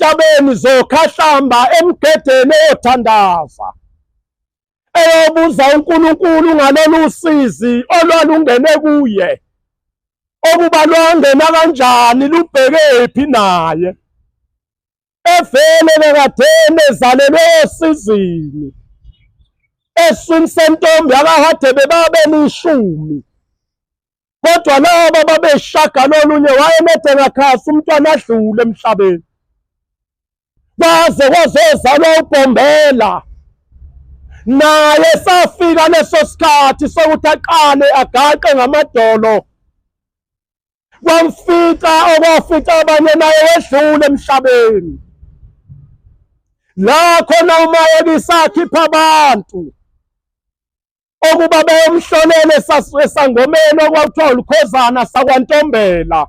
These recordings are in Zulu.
entabeni zokhahlamba emgedeni eyothandaza eyobuza uNkulunkulu ngalolu usizi olwalungene kuye okuba lwangena kanjani lubhekephi naye evele bekadeni ezalelwe osizini eswini sentombi yakahadebe babelishumi kodwa laba babeshaga lolunye wayenede ngakhasi umntwana adlule emhlabeni kwaze kwazozalwa uBhombela naye safika leso sikhathi sokuthi aqale agaxe ngamadolo kwamfica okwafica abanye naye wedlule emhlabeni la khona uMayekisa akhipha abantu okuba beyomhlolele esangomeni okwakuthiwa uLukhozana sakwaNtombela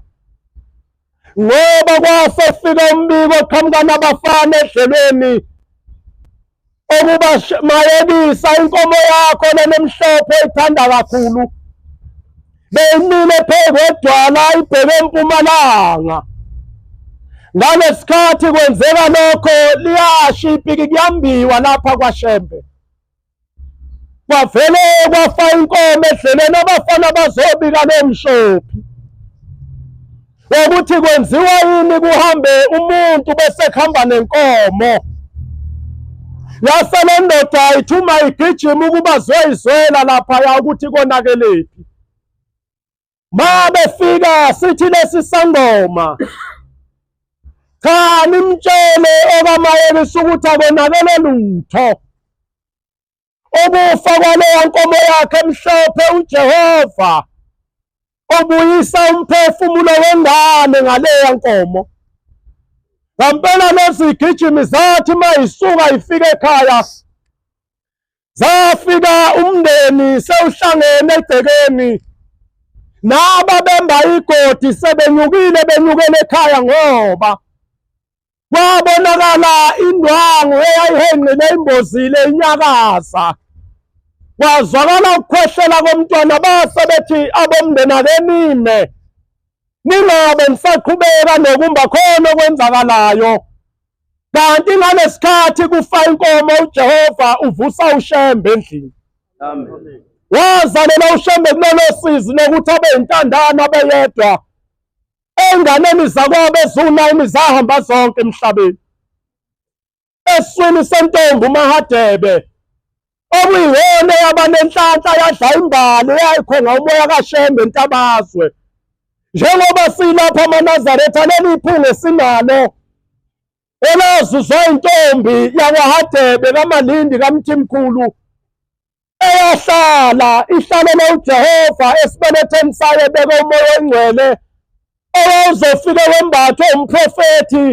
ngoba kwasefika umbiko oqhamuka nabafana edlelweni okuba Mayekisa inkomo yakho lenemhlophe ithanda kakhulu beyimile phezu kwedwala ibheke empumalanga ngalesikhathi kwenzeka lokho liyasha ipiki kuyambiwa lapha kwaShembe kwavele kwafa inkomo edleleni abafana bazobika lomshophi ukuthi kwenziwa yini kuhambe umuntu bese khamba nenkomo yasale ndoda ithuma igijima ukuba zoyizwela lapha ya ukuthi konakelephi ma befika sithi lesi sangoma cha nimtshele okaMayekisa ukuthi akonakele lutho obufa kwaleya nkomo yakhe emhlophe uJehova obuyisa umphefumulo wengane ngaleya nkomo ngampela lezi gijimi zathi mayisuka ifike ekhaya zafika umndeni sewuhlangene egcekeni nababemba igodi sebenyukile benyukele ekhaya ngoba kwabonakala indwangu eyayihenqile imbozile inyakaza kwazwakala ukukhwehlela komntwana base bethi abomndeni akenime ningabe nisaqhubeka nokumba khona okwenzakalayo kanti ngalesikhathi kufa inkomo uJehova uvusa uShembe endlini amen wazalela uShembe kulelo sizi lokuthi abe intandana beyedwa enganeni zakwabo ezu9 zahamba zonke emhlabeni eswini sentombi uMahadebe okuyiyona yabanenhlanhla yadla imbali yayikhonga umoya kaShembe entabazwe njengoba silapha amaNazaretha leli iphunga sinalo elazuzwa intombi yakwaHadebe kaMalindi kaMthimkhulu eyahlala ihlalela uJehova esibeletheni sayo beke umoya ongcwele owawuzofika wembathwe umprofethi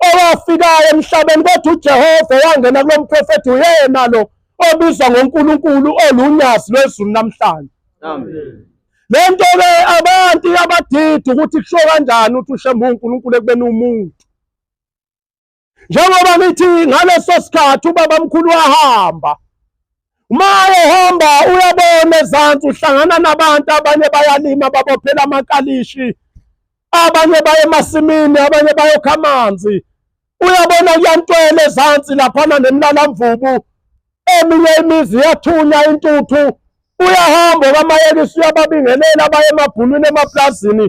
owafikayo emhlabeni kodwa uJehova wangena kulo mprofethi uyena lo obizwa ngoNkulunkulu olunyasi lwezulu namhlanje amen lento-ke abantu abadidi ukuthi kusho kanjani ukuthi uShembe uNkulunkulu ekubeni umuntu njengoba ngithi ngaleso sikhathi ubabamkhulu wahamba uma ehamba uyabona ezansi uhlangana nabantu abanye bayalima babophela amakalishi abanye baye emasimini abanye bayokha amanzi uyabona kuyantwele ezansi laphana nemlalamvubu eminye imizi yathunya intuthu uyahamba kaMayekisa uyababingelela abaye emabhulwini emaplazini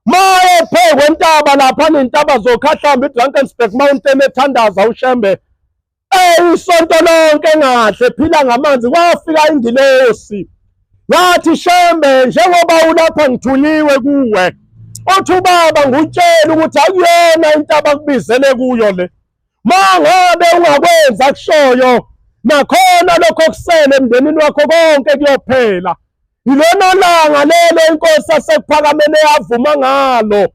maye phezu kwentaba laphana intaba zokhahlamba iDrakensberg Mountain ethandaza uShembe isonto lonke ngahle phila ngamanzi kwafika ingilosi yathi Shembe njengoba ulapha ngithunyiwe kuwe uthi ubaba ngutshela ukuthi akuyona intaba kubizele kuyo le mangabe ungakwenza kushoyo nakhona lokho kusele emndenini wakho konke kuyophela ilona langa lelo inkosi yasekuphakamene yavuma ngalo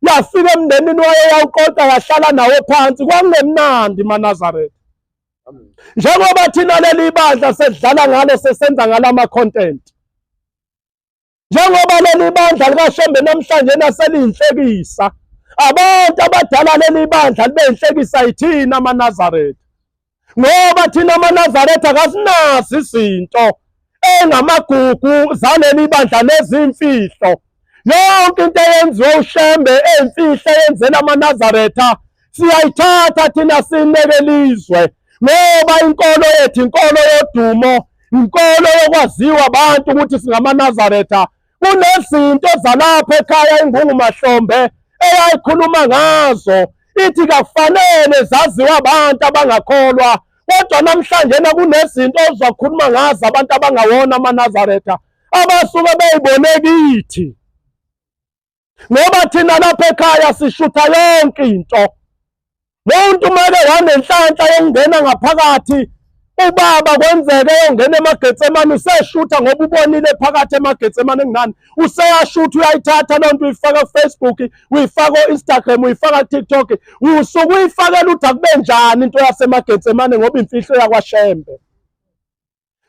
yafika emndenini wayo yawuqoqa yahlala nawo phansi kwakungemnandi maNazaretha njengoba thina leli bandla sedlala ngalo sesenza ngala ama-content njengoba leli bandla likaShembe namhlanje naseliyinhlekisa abantu abadala leli bandla libe inhlekisa yithina maNazaretha ngoba thina amaNazaretha akasinazi izinto engamagugu zaleli bandla nezimfihlo yonke into eyenziwa uShembe eyimfihlo eyenzela amaNazaretha siyayithatha thina sinekelizwe ngoba inkolo yethu inkolo yodumo, inkolo yokwaziwa abantu ukuthi singamaNazaretha. Kunezinto zalapha ekhaya iNgungumahlombe eyayikhuluma ngazo ithi kakufanele zaziwa abantu abangakholwa, kodwa namhlanje kunezinto ozakhuluma ngazo abantu abangawona amaNazaretha abasuke beyibone kithi, ngoba thina lapha ekhaya sishutha yonke into. Umuntu make wanenhlanhla yokungena ngaphakathi, ubaba kwenzeke yongena emaGetsemane useshutha ngoba ubonile phakathi emaGetsemane kunani, useyashutha uyayithatha leyo nto uyifaka kuFacebook, uyifaka ku-Instagram, uyifaka ku-TikTok, usuke uyifakela ukuthi akube njani into yasemaGetsemane ngoba imfihlo yakwaShembe.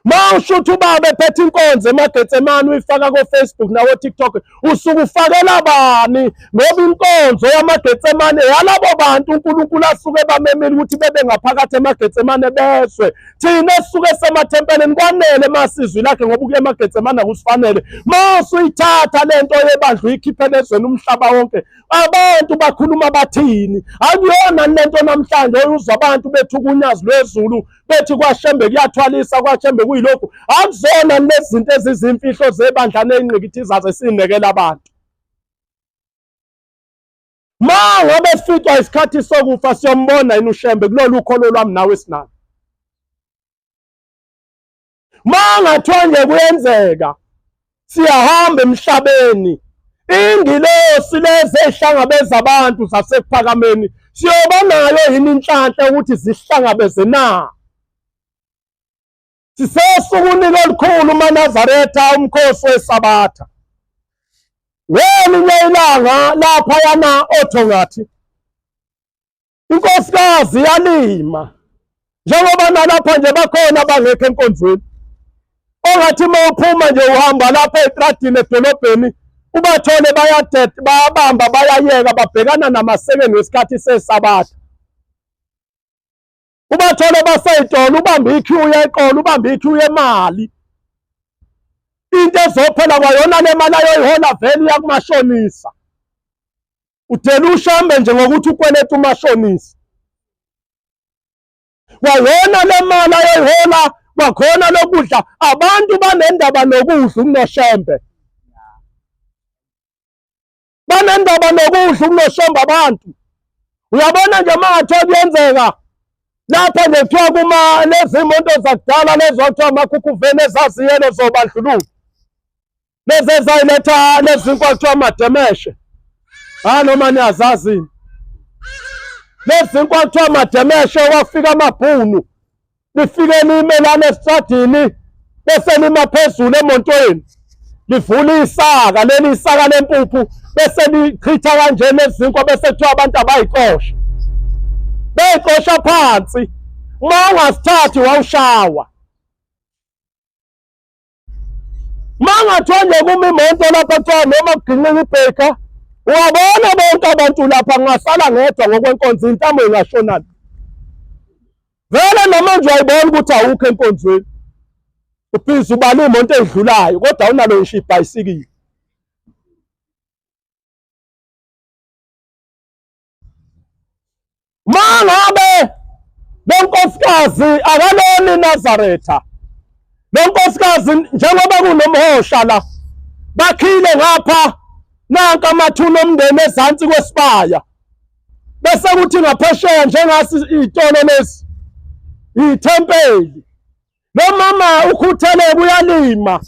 Ma ushutha ubaba ephethe inkonzo emaGetsemane uyifaka ko-Facebook nawo-TikTok, usuke ufakela bani? Ngoba inkonzo yamaGetsemane yalabo bantu uNkulunkulu asuke bamemile ukuthi bebe ngaphakathi emaGetsemane beswe. Thina esisuke semathempelini kwanele masizwi lakhe ngoba ukuya emaGetsemane akusifanele. Ma usuyithatha lento yebandla uyikhiphele ezweni umhlaba wonke, abantu bakhuluma bathini? Akuyona lento namhlanje oyuzwa abantu bethu kunyazi lwezulu bethi kwaShembe kuyathwalisa, kwaShembe kuyilokhu. Akuzona lezi zinto ezizimfihlo zebandla nengqikithizaze sinekela abantu. Ma ngabe sificwa isikhathi sokufa siyombona yini uShembe kulolu ukholo lwami nawe sinalo? Ma ngathiwa nje kuyenzeka siyahamba emhlabeni, ingilosi lezi ezihlangabeza abantu zasekuphakameni siyoba nayo yini inhlanhla ukuthi zihlangabeze na? Sisesukunike olukhulu umaNazaretha umkhosi weSabatha. Ngelinye ilanga laphayana othongathi inkosikazi yalima, njengoba nalapha nje bakhona abangekho enkonzweni, ongathi uma uphuma nje uhamba lapha etradini edolobheni ubathole bayabamba bayayeka babhekana namasekeni wesikhathi seSabatha. Ubathole baseyitolo ubambe iqueue yeqolo, ubambe iqueue yemali. Into ezophela kwayona le mali ayoyihola vele iyakumashonisa. Udela uShembe nje ngokuthi ukweleta umashonisa. Kwayona le mali ayoyihola kwakhona lokudla, abantu banendaba nokudla kunoShembe. Banendaba nokudla kunoShembe abantu. Uyabona nje mangathiwa kuyenzeka lapha nje kuthiwa kuma lezi imoto zakudala lezo kuthiwa amakhukhuveni ezaziyele zobandlululo, lezi ezayiletha lezi kuthiwa amademeshe, noma niyazazini lezi kuthiwa amademeshe, wafika amabhunu lifike limelane esitradini bese lima phezulu emontweni livula isaka, leli isaka lempuphu bese lichitha kanjena ezinkwa bese kuthiwa abantu abayixosha, beyixosha phansi. Uma ungasithathi wawushawa. Ma ngathiwa nje kuma imoto lapha kuthiwa noma kuginqika ibheka, uyabona bonke abantu lapha ngasala ngedwa ngokwenkonzo, intamo ingashonana vele. Namanje uyayibona ukuthi awukho enkonzweni, ubhizi ubala imoto edlulayo kodwa unalo ngisho ibhayisikili. Ma ngabe lenkosikazi akalona iNazaretha, lenkosikazi njengoba kunomhosha la bakhile ngapha nanka amathuna omndeni ezansi kwesibaya, bese kuthi ngaphesheya njengasi izitolo lezi ithempeli. Lo mama ukhutheleke uyalima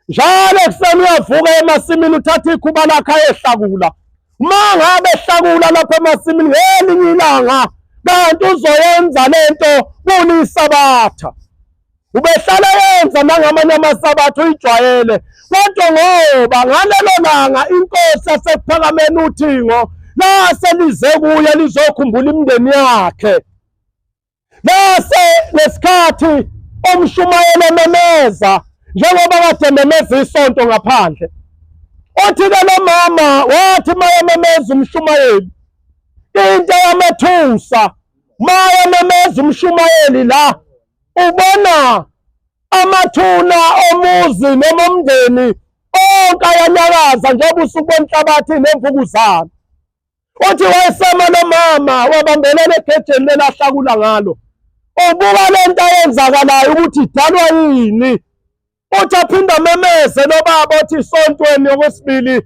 njalo ekuseni uyavuka emasimini uthatha ikhuba lakhe ayehlakula. Uma ngabe ehlakula lapha emasimini ngelinye ilanga kanti uzoyenza lento kuliSabatha, ubehlala yenza nangamanye amasabatha uyijwayele, kodwa ngoba ngalelo langa inkosi yasekuphakameni uThingo laselize kuye lizokhumbula imindeni yakhe, bese lesikhathi omshumayeli ememeza njengoba kade memeza isonto ngaphandle. Othi-ke lo mama wathi mayememeza umshumayeli into yamethusa, mayememeza umshumayeli la ubona amathuna omuzi noma omndeni onke ayanyakaza njengoba usuku wenhlabathi nemvukuzane. uthi wayesema lo mama wabambelela egejeni lelahlakula ngalo. Ubuka lento ayenzakalayo ukuthi idalwa yini. Uthi aphinda memeze lo baba othi isontweni okwesibili,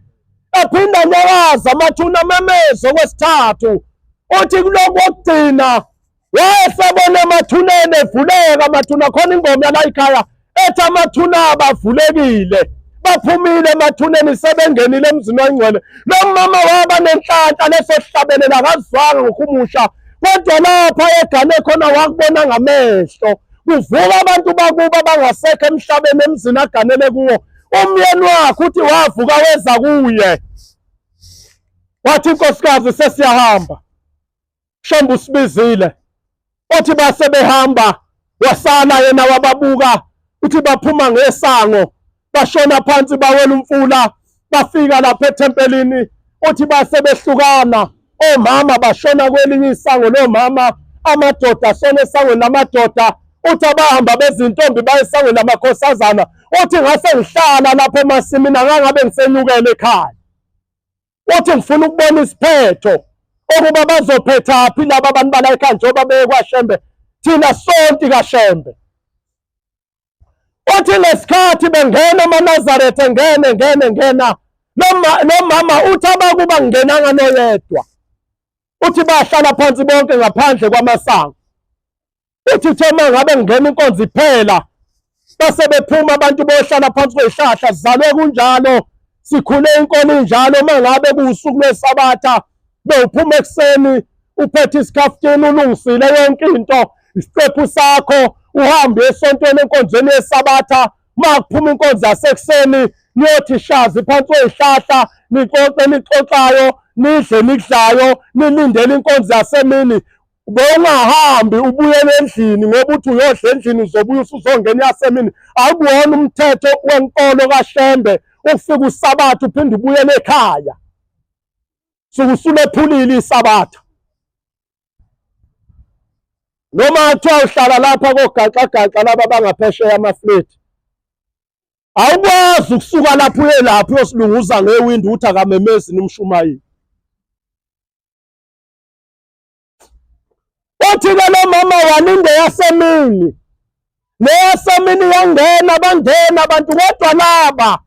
aphinda nyakaza amathuna memeze okwesithathu. Uthi kuloko kokugcina wayesebona emathuneni evuleka amathuna, khona ingoma yala ekhaya ethi amathuna abavulekile, baphumile emathuneni sebengenile emzini oyingcwele. Lo mama waba nenhlanhla lesohlabelela akazwanga ngokumusha, kodwa lapha egane khona wakubona ngamehlo. Kuvuka abantu bakuba bangasekho emhlabeni emzini aganele kuwo. Umyeni wakhe uthi wavuka weza kuye wathi, nkosikazi sesiyahamba, Shembe usibizile. Uthi base behamba, wasala yena wababuka. Uthi baphuma ngesango, bashona phansi bawela umfula, bafika lapha ethempelini. Uthi base behlukana, omama bashona kwelinye isango nomama, amadoda ashona esangweni lamadoda. Uthi abahamba bezintombi baye esangweni lamakhosazana. Uthi ngase ngihlala lapha emasimini angangabe ngisenyukela ekhaya. Uthi ngifuna ukubona isiphetho okuba bazophetha phi laba abantu bala ekhaya njengoba beye kwaShembe, thina sonke kaShembe. Uthi lesikhathi bengena amaNazaretha ngena lo mama uthi abakuba ngenanga noyedwa. Uthi bahlala phansi bonke ngaphandle kwamasango. Uthi uthe mangabe ngena inkonzo iphela base bephuma abantu bohlala phansi kwezihlahla, zizalwe kunjalo, sikhule inkolo injalo. Mangabe kuusuku lweSabatha bewuphuma ekuseni uphethe isikhafutini ulungisile yonke into, isicephu sakho, uhambe esontweni enkonzweni yeSabatha. Makuphuma inkonzo yasekuseni niyothi shazi phansi kwezihlahla, nixoxe nixoxayo, nidle nikudlayo, nilindele inkonzo yasemini. Bewungahambi ubuyele endlini ngoba uthi uyodla endlini uzobuya usuzongena yasemini. Akuwona umthetho wenkolo kaShembe ukufika uSabatha uphinde ubuyele ekhaya, suke usulephulile iSabatha. Noma kuthiwa uhlala lapha kogaxagaxa laba bangaphesheya amafleti, awukwazi ukusuka lapho uye lapho uyosilunguza ngewindi uthi akamemezi nimshumayeli. Uthi-ke lo mama walinde yasemini, neyasemini yangena bangena abantu, kodwa laba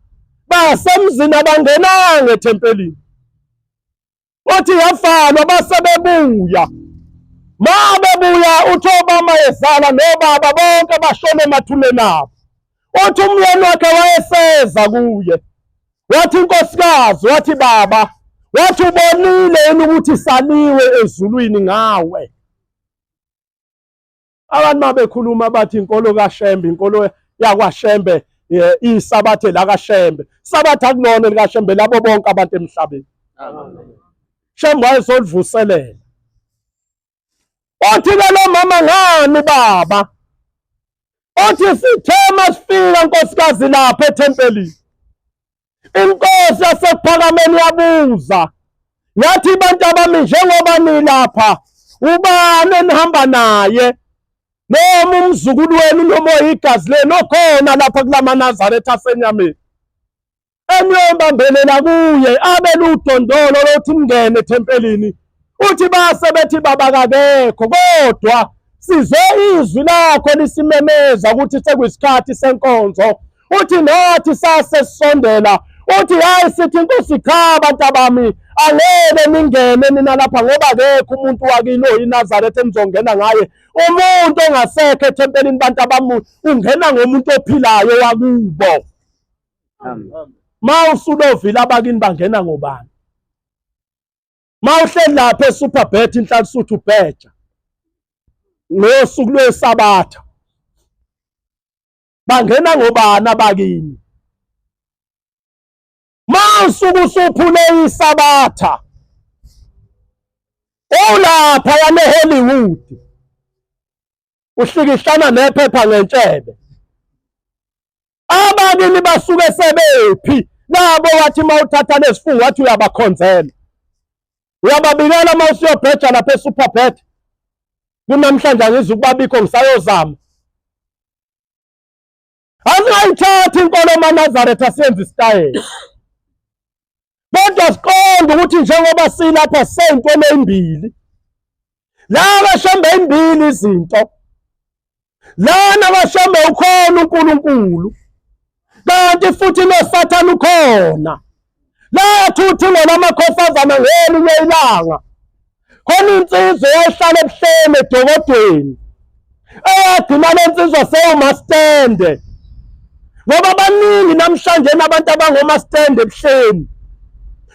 basemzini abangenanga ethempelini. Uthi yavalwa base bebuya. Ma bebuya uthi obama ezala nobaba bonke bashona emathuneni abo. Uthi umyeni wakhe wayeseza kuye, wathi nkosikazi, wathi baba, wathi ubonile yini ukuthi saliwe ezulwini ngawe? Abantu mabekhuluma bathi inkolo kaShembe, inkolo yakwaShembe, iSabatha la kaShembe. Sabatha akulona likaShembe labo bonke abantu emhlabeni. Amen. Shembe wayezolivuselela. Uthi ke lo mama ngani baba? Uthi sithema sifika nkosikazi lapha ethempelini. Inkosi yasephakameni yabuza, yathi bantu abami njengoba nilapha, ubani enihamba naye? Noma umzukulu wenu noma igazi lenu okhona lapha kulamaNazaretha asenyameni. Eniyobambelela kuye abele udondolo lokuthi mngene ethempelini. Uthi base bethi baba kakekho, kodwa sizwe izwi lakho lisimemeza ukuthi sekuyisikhathi senkonzo. Uthi nathi sasesondela, uthi hayi sithi inkosi cha bantu abami, angeke ningene nina lapha ngoba akekho umuntu wakini oyiNazaretha enizongena ngaye. Umuntu ongasekho ethempelini bantu abami ungena ngomuntu ophilayo wakubo. Ma usulovile abakini bangena ngobani? Ma uhleli lapha eSuperbet inhlanhla ubheja ngosuku lweSabatha, bangena ngobani abakini? Ma usuku usuphule iSabatha ulapha yane Hollywood uhlikihlana nephepha ngentshebe, abakini basuke sebephi labo wathi mawuthatha lesifungo wathi uyabakhonzela? Uyababikela uma usiyobheja lapha eSuperbet? Kunamhlanje angizi ukubabikho ngisayozama. Asingayithathi inkolo maNazaretha siyenze isitayela. kodwa siqonde ukuthi njengoba silapha sentweni ezimbili, la bashembe ezimbili izinto, lana bashembe ukhona uNkulunkulu, kanti futhi noSathane ukhona. La thuthi ngolamakhosazana ngelinye ilanga khona insizwa eyahlala ebuhleni edokodweni eyagcina lensizwa sewumastende, ngoba baningi namhlanje nabantu abangomastende ebuhleni.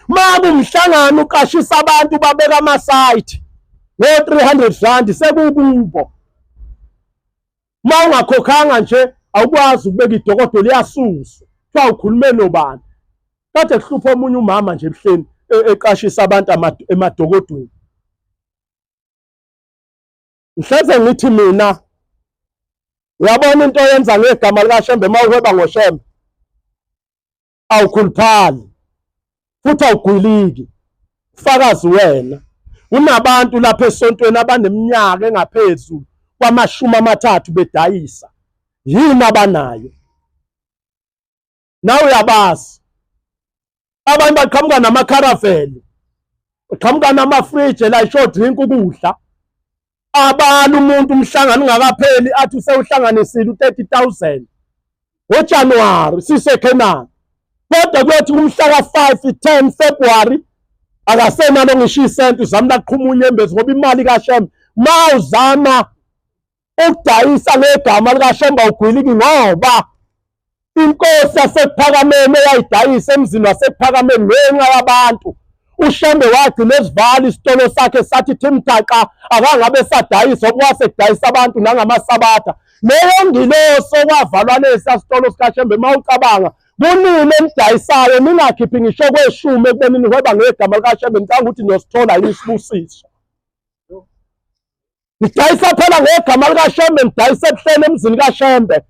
Makumhlangano uqashisa abantu babeka ama-site ngo-300 sekukubo. Ma ungakhokhanga nje awukwazi ukubeka idokodo liyasuswa, kuthiwa ukhulume nobani. Kade kuhlupha omunye umama nje ebuhleni eqashisa abantu emadokodweni. Ngihleze ngithi mina, uyabona into oyenza ngegama likaShembe uma uhweba ngoShembe, awukhuluphali futhi awugwiliki. Ufakazi wena, kunabantu lapha esontweni abaneminyaka engaphezulu kwama-30 bedayisa, yini abanayo? Nawe uyabazi abantu baqhamuka namakharaveli, baqhamuka namafriji la isho drink ukudla, abala umuntu umhlangano ungakapheli athi usewuhlanganisile u-30,000 ngoJanuwari sisekhenani, kodwa kuyothi kumhla ka-5 10 February akasenalo ngisho isenti uzamla aqhuma unyembezi, ngoba imali kaShembe ma uzama ukudayisa ngegama likaShembe awugwiliki, ngoba inkosi yasePhakameni eyayidayisa emzini wasePhakameni ngenxa yabantu, uShembe wagcina esivala isitolo sakhe sathi thimdaqa akangabe sadayisa okwasekudayisa abantu nangamasabatha. Leyo ngiloso okwavalwa lesa sitolo sikaShembe mawucabanga kunini enidayisayo ningakhiphi ngisho kweshumi ekubeni nihweba ngegama likaShembe nicanga ukuthi nosithola yini isibusiso. Nidayisa phela ngegama likaShembe, nidayisa ebuhleni emzini kaShembe,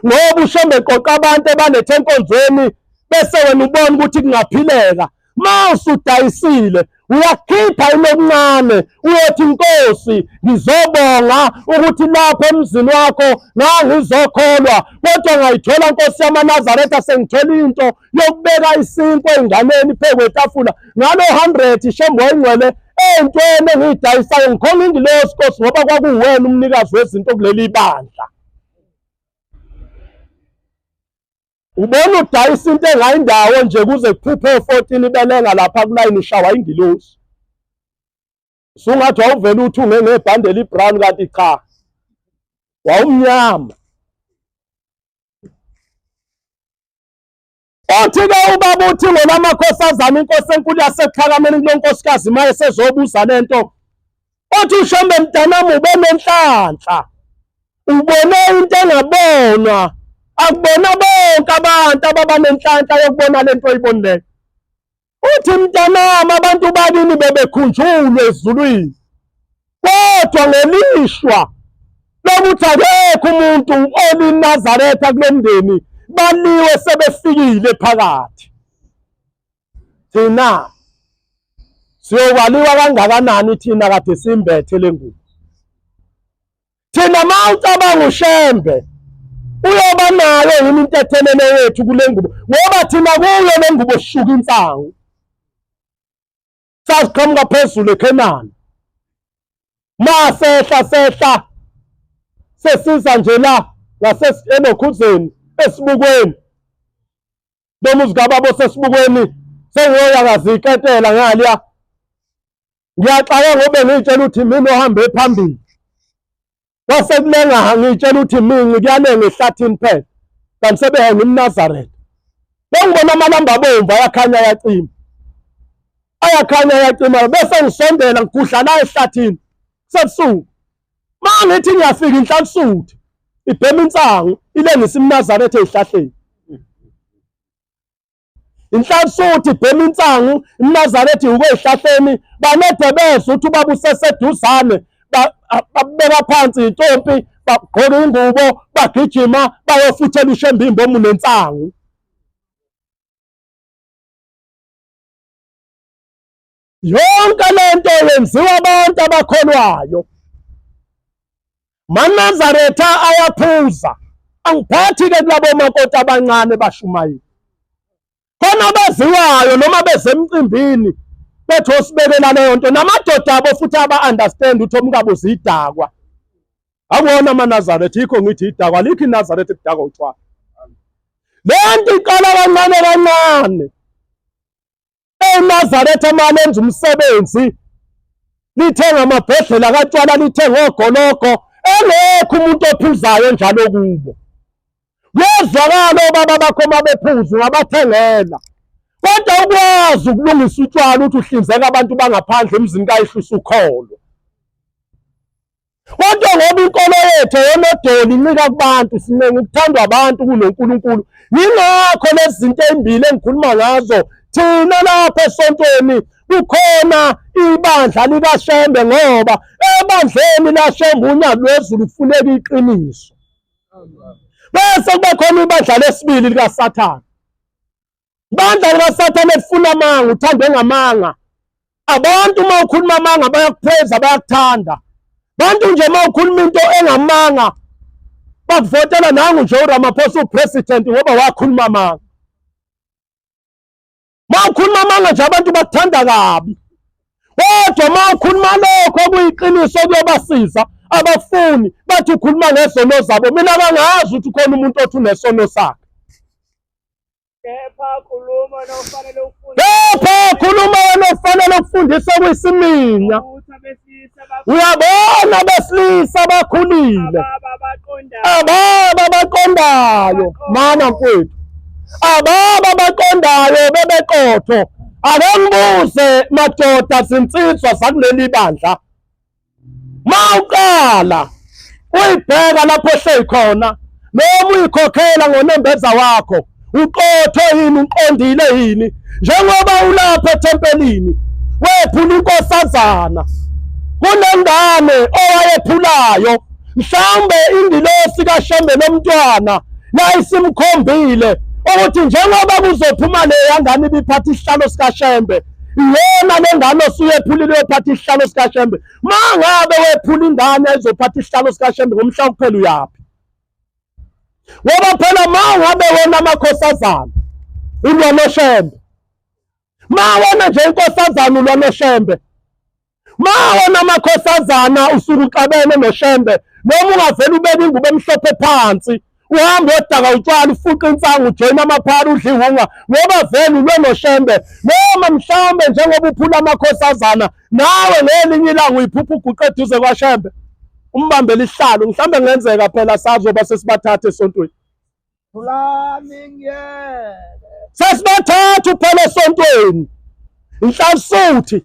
ngoba uShembe eqoqa abantu ebalethe enkonzweni bese wena ubona ukuthi kungaphileka. Ma usudayisile uyakhipha inokuncane uyothi Nkosi ngizobonga ukuthi lapho emzini wakho ngangizokholwa, kodwa ngayithola Nkosi yamaNazaretha sengithola into yokubeka isinkwa enganeni phezu kwetafula ngalo 100 Shembe wayingcwele entweni engiyidayisayo ngikhona ingilosi Nkosi ngoba kwakuwena umnikazi wezinto kuleli bandla. Ubona udayisa into engayindawo nje kuze kuphuphe 14 belenga lapha kulayini shawa ingilosi. Sungathi wawuvela uthi ungebhande librown kanti cha, wawumnyama. Othi-ke ubaba uthi ngolamakhosazana inkosi enkulu yasePhakameni kulo nkosikazi maye sezobuza lento, othi uShembe mntanami ube nenhlanhla, ubone into engabonwa, akubona bonke abantu ababa nenhlanhla yokubona lento oyibonileyo. Uthi mntanami abantu bakini bebekhunjulwe ezulwini, kodwa ngelishwa lokuthi akekho umuntu oliNazaretha kule mndeni baliwe sebefikile phakathi. Thina siyokwaliwa kangakanani thina kade simbethe lengubo? Thina mawucabanga uShembe uyoba nayo yini into ethelele yethu kule ngubo, ngoba thina kuyo le ngubo sishuka insangu sasiqhamuka phezulu eKhenani, masehla sesiza nje la ngaseNokhuzeni esibukweni lomuzi kababa osesibukweni sengiyoya ngaziketela ngaliya. Ngiyaxaka ngobe ngitshela ukuthi mina ohambe phambili, wasekulenga ngitshela ukuthi mingi kuyalenga ehlathini phela kanti sebehenga umNazaretha. Bengibona amalamba abomvu ayakhanya ayacima, ayakhanya ayacima, bese ngisondela ngigudla la ehlathini sebusuku. Ma ngithi ngiyafika inhlansuthi ibhema insangu ilengisa umNazaretha ezihlahleni. Inhlansuthi ibhema insangu umNazaretha uke ezihlahleni, banede bezwe uthi ubaba useseduzane babeka phansi intompi bagqoka ingubo bagijima bayofuthela uShembe imbomu nensangu. Yonke lento yenziwa abantu abakholwayo. MaNazaretha ayaphuza, angiphathi ke kulabo makoti abancane bashumayela. khona abaziwayo noma bezemcimbini bethi osibekela leyo nto, namadoda abo futhi aba-understand ukuthi omkabo zidakwa. Akuwona amaNazaretha, yikho ngithi idakwa, alikho iNazaretha ekudakwa utshwala. Le nto iqala kancane kancane. ENazaretha uma lenza umsebenzi, lithenga amabhodlela katshwala, lithenga ogologo, engekho umuntu ophuzayo njalo kubo. Kuyezwakala obaba bakho uma bephuza ungabathengela, kodwa ukwazi ukulungisa utshwala ukuthi uhlinzeka abantu bangaphandle emzini kayihlusa ukholo. Kodwa ngoba inkolo yethu yonodoli incika kubantu, sinenge ukuthandwa abantu kunoNkulunkulu. Yingakho lezi zinto ezimbili engikhuluma ngazo, thina lapha esontweni kukhona ibandla likaShembe, ngoba ebandleni laShembe unyalo lwezulu kufuneka iqiniso. Bese kuba khona ibandla lesibili likaSathane. Ibandla likaSathane lifuna amanga, uthandwe ngamanga. Abantu uma ukhuluma amanga bayakupheza, bayakuthanda. Bantu nje uma ukhuluma into engamanga bakuvotela nangu nje uRamaphosa upresident ngoba wakhuluma amanga. Uma ukhuluma amanga nje abantu bakuthanda kabi. Kodwa uma ukhuluma lokho okuyiqiniso kuyobasiza, abafuni bathi ukhuluma ngesono zabo. Mina bangazi ukuthi khona umuntu othi unesono sakhe. Kepha khuluma nofanele ukufundisa okuyisiminya. Uyabona besilisa bakhulile, ababa baqondayo, mana mfowethu, ababa baqondayo bebeqotho. Ake ngibuze madoda zinsizwa zakuleli bandla, mawuqala uyibheka lapho ehleli khona noma uyikhokhela ngonembeza wakho, uqotho yini, uqondile yini? Njengoba ulapha ethempelini wephula inkosazana, kunengane owayephulayo, mhlawumbe indilosi kaShembe lomntwana la isimkhombile ukuthi njengoba kuzophuma leya ngane ibiphatha isihlalo sikaShembe, yena lengane osuyephulile uyophatha isihlalo sikaShembe. Mangabe wephula ingane ezophatha isihlalo sikaShembe ngomhla wokuphela uyaphi? Ngoba phela mangabe wona amakhosazana ulwa noShembe, wona nje inkosazana ulwa noShembe, wona amakhosazana usuke uxabene noShembe, noma ungavela ubeka ingubo emhlophe phansi uhambe udaka utshwala ufuqa insangu ujoyina amaphara udla ihunga ngoba vele ulwe noShembe. Noma mhlawumbe njengoba uphula amakhosazana nawe ngelinye ilanga uyiphupha uguqe eduze kwaShembe umbambele isihlalo, mhlawumbe ngenzeka phela sazoba sesibathatha esontweni. Sesibathatha phela esontweni inhlansuthi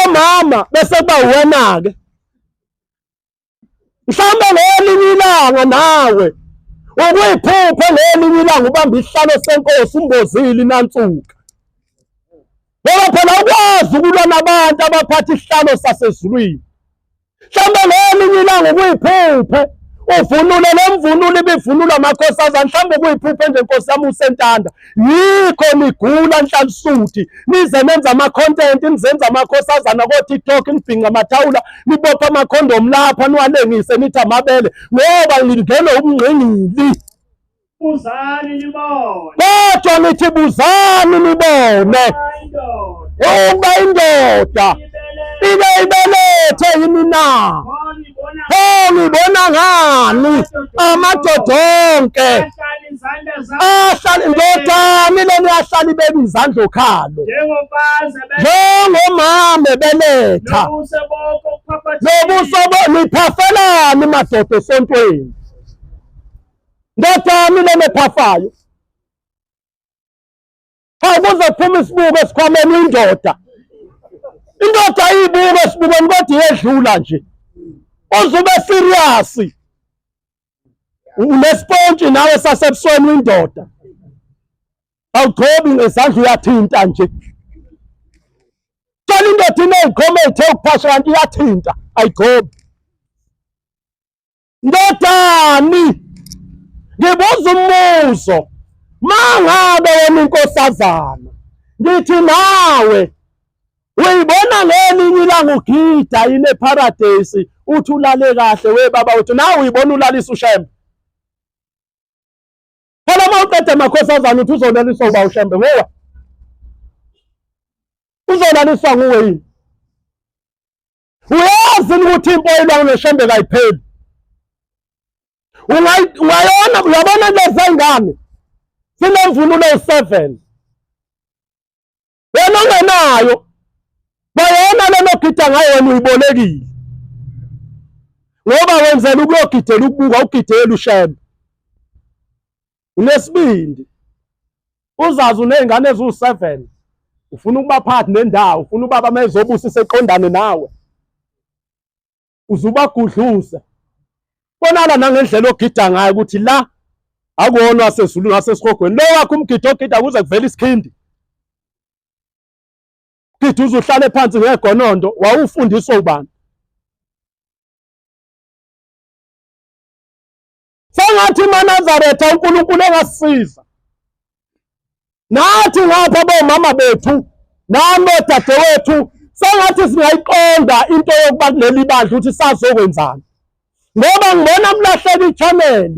omama bese kuba wena-ke. Mhlawumbe ngelinye ilanga nawe ukuyiphupha, ngelinye ilanga ubamba isihlalo senkosi umbozile inansuka, ngoba phela ukwazi ukulwa nabantu abaphatha isihlalo sasezulwini. Mhlawumbe ngelinye ilanga ukuyiphuphe uvunule nemvunulo ibivunulwa amakhosazana, mhlawumbe ukuyiphuphe nje Nkosi yami uSentanda. Yikho nigula nhlansuthi nize nenza ama-content, nizenza amakhosazana ko-TikTok, nibhinqa amathawula, nibopha amakhondomu lapha niwalengise nithi amabele ngoba lingenwe ubungqingili. Buzani nibone. Kodwa nithi buzani nibone ukuba indoda ibe ibelethe yini na? Ngibona ngani amadoda onke ahlala indodana leni ahlala ibeka izandla okhalo njengomama ebeletha nobuso niphafelani madoda esontweni. Ndodana leni ephafayo kuzophuma isibuko esikhwameni indoda ayibuke esibukweni kodwa iyedlula nje. Uzube serious, unespontshi nawe sasebusweni indoda, awugcobi ngezandla uyathinta nje. Tshela indoda iney'gqomo ey'the ukuphasha kanti iyathinta ayigcobi. Ndodani, ngibuza umbuzo, mangabe wena inkosazana, ngithi nawe uyibona ngelinye ilanga ugida yini eparadesi uthi ulale kahle we baba uthi nawe uyibona ulalisa uShembe? phela mawuqeda amakhosazana uthi uzolaliswa uba ushembe ngoba uzolaliswa nguwe yini? Uyazi ukuthi impoyilwa neshembe kayipheli. Uyabona lezi ngane sinemvunulo u7 wena ungenayo bayona lenogida ngayo wena uyibolekile ngoba wenzela ukuyogidela ukubuka ugidela ushembe. Unesibindi uzazi unezingane eziwu7 ufuna ukuba phathi nendawo ufuna ubaba mezobusa iseqondane nawe uzubagudluse bonala nangendlela ogida ngayo ukuthi la akuwona waseZulu nasesihogweni lo wakho umgidi ogida kuze kuvela isikhindi gidi uzuhlale phansi ngegonondo wawufundiswa ubani? Sengathi maNazaretha uNkulunkulu engasisiza nathi ngapha bomama bethu nami odadewethu sengathi singayiqonda into yokuba kuleli bandla ukuthi sazokwenzani ngoba ngibona mlahleka iChannel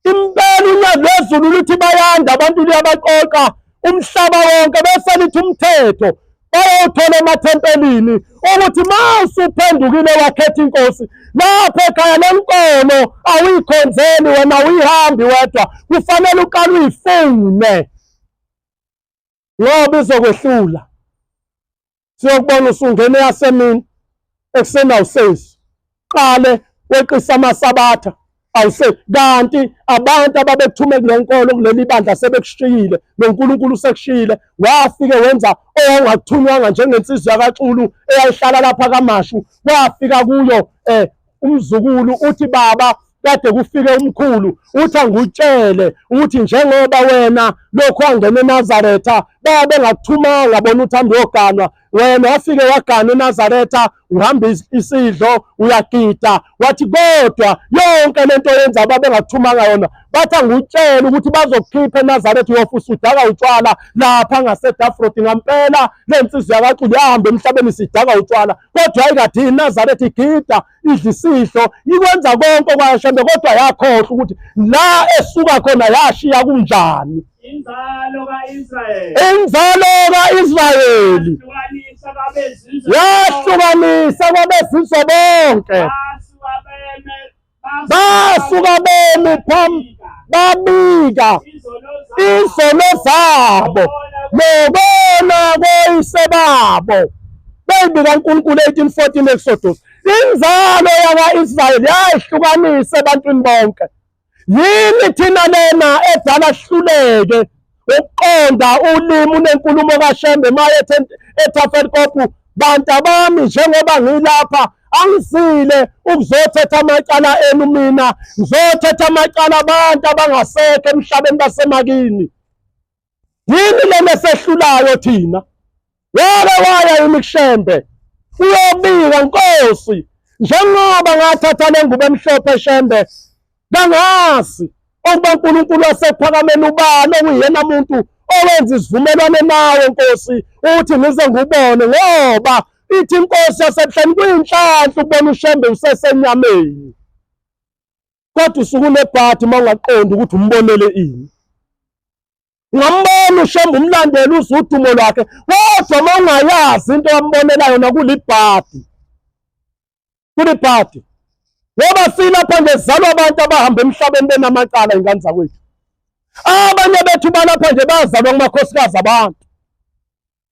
impela unyaka lwezulu lithi bayanda abantu liyabaqoqa umhlaba wonke bese lithi umthetho bayothola emathempelini ukuthi mawusuphendukile wakhetha inkosi lapho ekhaya lenkolo awuyikhonzeli wena uyihambi wedwa kufanele uqale uyifune ngoba izokwehlula. Siyokubona usungene yasemini ekuseni awusezi qale weqisa amasabatha awuse kanti abantu ababekuthume kulenkolo kuleli bandla sebekushiyile noNkulunkulu sekushiyile wafike wenza ongakuthunyanga njengensizwa yakaXulu eyayihlala lapha kaMashu wafika kuyo umzukulu uthi baba kade kufike umkhulu uthi angutshele ukuthi njengoba wena lokho angena eNazaretha babe ngakuthumanga bona uthanda uyoganwa wena wafike wagana eNazaretha uhamba isidlo uyagida wathi kodwa yonke lento yenza babe ngakuthumanga yona bathi angutshele ukuthi bazokukhipha eNazaretha uyofusa udaka utshwala lapha ngaseDafrodi ngampela lensizwa yakaXulu yahamba emhlabeni sidaka utshwala kodwa ayikade iNazaretha igida idla isidlo ikwenza konke okwashembe kodwa yakhohlwa ukuthi la esuka khona yashiya kunjani. Inzalo kaIsrayeli yahlukanisa kwabezizwe bonke basuka bemi babika izono zabo nobona koyise babo beyibika uNkulunkulu 1814 Exodus. Inzalo yaka-Israyeli yayihlukanisa ebantwini bonke. Yini thina lena edala sihluleke ukuqonda ulimi nenkulumo kaShembe mayethe eTafelkop bantu bami njengoba ngilapha angizile ukuzothetha amacala enu mina ngizothetha amacala abantu abangasekho emhlabeni basemakini. Yini lena esehlulayo thina waya yini kuShembe uyobika Nkosi njengoba ngathatha lengubo emhlophe eShembe ngangasi ukuba uNkulunkulu wasephakameni ubani okuyena umuntu owenza isivumelwano nawe Nkosi uthi ngize ngubone ngoba ithi inkosi yasebuhleni kuyinhlanhla ukubona uShembe usesenyameni kodwa usuku nebhadi mawungaqondi ukuthi umbonele ini. Ngambona uShembe umlandela uzudumo lwakhe kodwa mawungayazi into yambonela yona kulibhadi ngoba silapha nje sizalwa abantu abahamba emhlabeni benamacala ingane zakwethu. Abanye bethu balapha nje bazalwa kumakhosikazi abantu.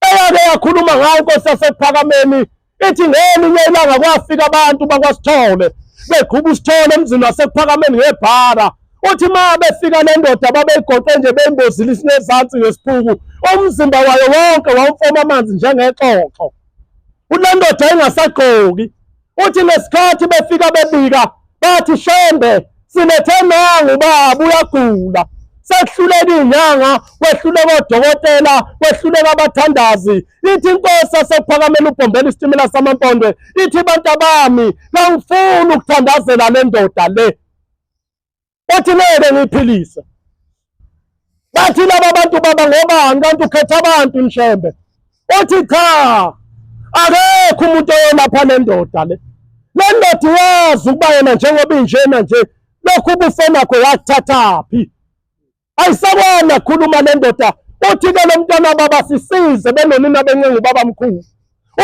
Eyake yakhuluma ngayo inkosi yasephakameni ithi ngelinye ilanga kwafika abantu bakwaSithole begquba uSithole emzini wasephakameni ngebhara. Uthi ma befika le ndoda babeyigoqe nje bembozile isinezansi ngesiphuku umzimba wayo wonke wawumfoma amanzi njengexoxo. Ule ndoda engasagqoki. Uthi nesikhathi befika bebika bathi Shembe silethe nangu baba uyagula sekuhluleka inyanga kwehluleka odokotela kwehluleka abathandazi. Ithi inkosi yasephakameni ubhombela isitimela samampondwe ithi bantu bami ngangifuna ukuthandazela le ndoda le uthi ngeke ngiphilise. Bathi laba bantu baba ngobani kanti ukhetha abantu uNshembe. Uthi cha akekho umuntu oyolapha le ndoda le ndoda yazi ukuba yena njengoba injena nje lokhu ubufo nakho yakuthathaphi ayisakwana khuluma le ndoda uthi ke lo mntwana baba sisize benonina bencenga ubaba mkhulu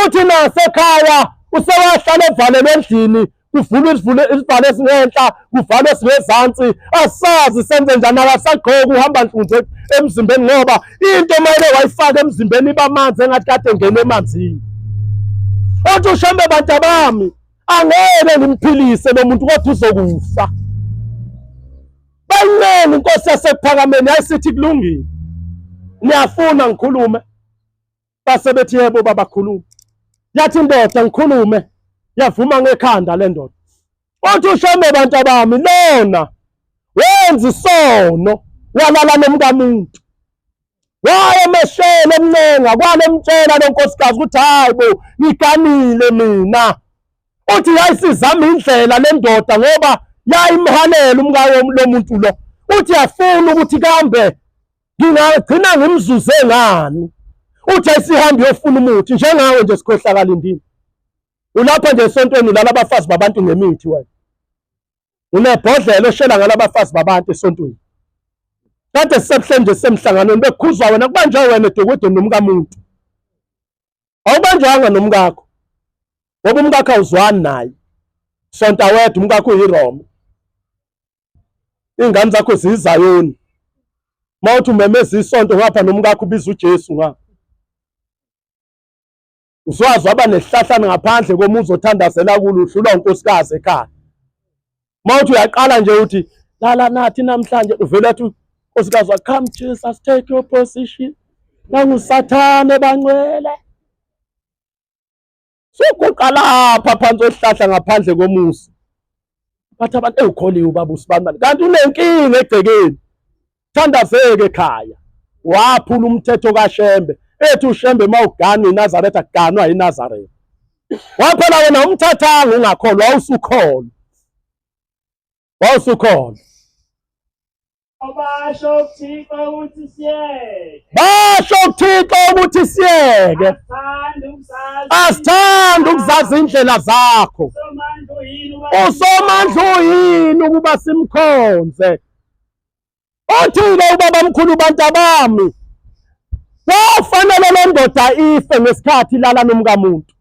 uthi nasekhaya usewahlala evalelwe endlini kuvulwe isivalo esingenhla kuvalwe esingezansi asazi senze njani akasagqoki uhamba nhlunje emzimbeni ngoba into mayele wayifaka emzimbeni iba amanzi engathi kade ngene emanzini uthi ushembe bantu bami angeke ngimphilise lo muntu kodwa uzokufa bayincane inkosi yasephakameni ayisithi kulungile niyafuna ngikhulume base bethi yebo baba khuluma yathi indoda ngikhulume yavuma ngekhanda le ndoda uthi ushembe bantu bami lona wenza isono walala nomkamuntu wayemeshela emncenga kwalemtshela lonkosikazi ukuthi hayibo ngiganile mina uthi yayisizama indlela le ndoda ngoba yayimhalela umkayo lo muntu lo uthi yafuna ukuthi kambe ngingagcina ngimzuze ngani uthi ayisihambe yofuna umuthi njengawe nje sikhohlakala indini ulapha nje esontweni lala abafazi babantu ngemithi wena unebhodlela oshela ngalabafazi babantu esontweni kade sisebuhleni nje semhlanganweni bekukhuzwa wena kubanjwa wena edokodweni nomkamuntu awubanjwanga nomkakho ngoba umkakho awuzwani naye sonta wedwa umkakho uyiRoma ingane zakho zizayoni mawuthi umemeza isonto ngapha nomkakho ubiza uJesu ngapha uzwazi waba nesihlahlana ngaphandle komuzi othandazela kulo uhlulwa unkosikazi ekhaya mawuthi uyaqala nje uthi lala nathi namhlanje uvela uthi unkosikazi come Jesus take your position nangusathane bangcwele sokuqala lapha phansi osihlahla ngaphandle komuzi bathi abantu ewukholiwe ubaba usibani kanti unenkinga egcekeni thandazeke ekhaya waphula umthetho kaShembe ethi uShembe mawugana iNazaretha akuganwa iNazaretha waphela wena umthathanga ungakholwa wawusukholwa Basho uThixo ukuthi siyeke. Basho uThixo ukuthi siyeke. Asithanda ukuzazi indlela zakho. Usomandla uyini ukuba simkhonze. Othile ubaba mkhulu bantu bami. Wafanele le ndoda ife ngesikhathi ilala nomkamuntu.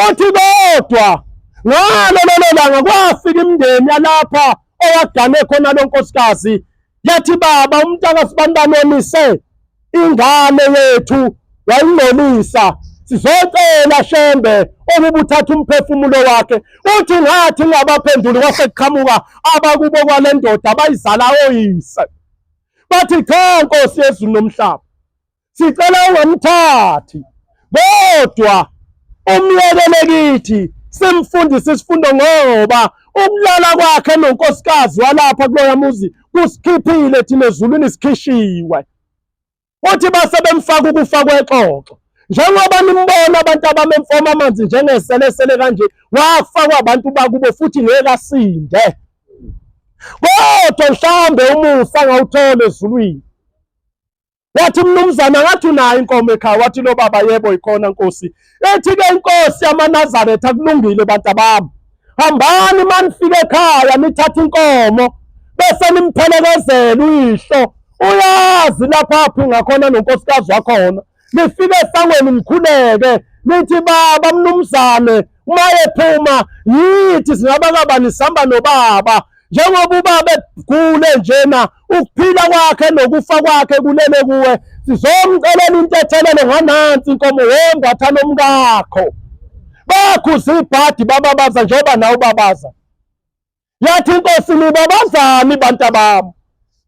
Othi kodwa ngalo lelo langa kwafika imindeni yalapha owagane khona lo nkosikazi yathi baba umntaka sibantanonise ingane yethu wayingcolisa sizocela Shembe okuba uthatha umphefumulo wakhe uthi ngathi ngabaphenduli kwasekuqhamuka abakubo kwale ndoda bayizala oyise bathi cha Nkosi yezulu nomhlaba sicela ungamthathi kodwa umyekele kithi simfundise isifundo ngoba ukulala kwakhe nonkosikazi walapha kuloya muzi kusikhiphile thina ezulwini sikhishiwe uthi base bemfaka ukufa kwexoxo njengoba nimbona abantu abamemfoma amanzi njengeselesele kanje wafakwa abantu bakubo futhi ngeke asinde kodwa mhlambe umusa ngawuthola ezulwini wathi mnumzana ngathi unayo inkomo ekhaya wathi lo baba yebo ikhona Nkosi ethi ke inkosi yamaNazaretha akulungile bantu bami hambani manifike ekhaya nithatha inkomo bese nimphelekezela uyihlo uyazi lapha aphi ngakhona nonkosikazi wakhona nifike esangweni nikhuleke nithi baba mnumzane uma ephuma yithi singaba kabani sihamba nobaba njengoba ubaba egule njena ukuphila kwakhe nokufa kwakhe kulele kuwe sizomcelela intethelelo nganansi inkomo wembatha nomkakho bakhuza ibhadi bababaza njengoba nawe babaza yathi inkosi nibabazani bantu bami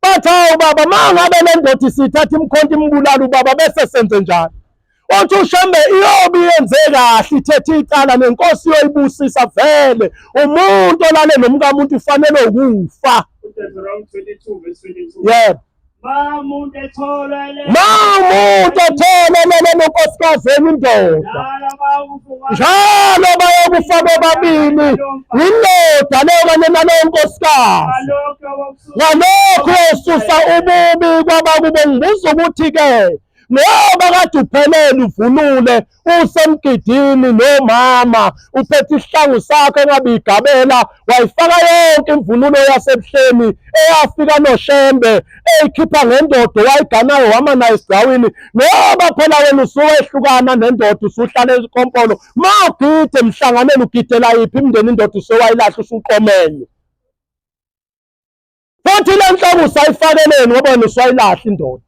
bathi hawu baba mangabe le ndoda isithatha imkhonto imbulala ubaba bese senze njani uthi uShembe iyobe yenze kahle ithethe icala nenkosi yoyibusisa vele umuntu olale nomkamuntu ufanele ukufa yebo Mamuntu ethola lele nonkosikazi indoda njalo bayokufa bobabili indoda leyo kanye nalowo nkosikazi ngalokho ususa ububi kwabakubo ngibuza ukuthi-ke ngoba kade uphelele uvunule usemgidini nomama uphethe isihlangu sakho engabe igabela wayifaka yonke imvunulo yasebuhleni eyafika noshembe eyikhipha ngendoda wayiganayo wama nayo esigcawini ngoba phela wena usuwehlukana nendoda usuhlala ezikompolo mawugide emhlanganweni ugidela yiphi imndeni indoda usewayilahla usuqomenye futhi le nhlangu usayifakeleni ngoba wena uswayilahla indoda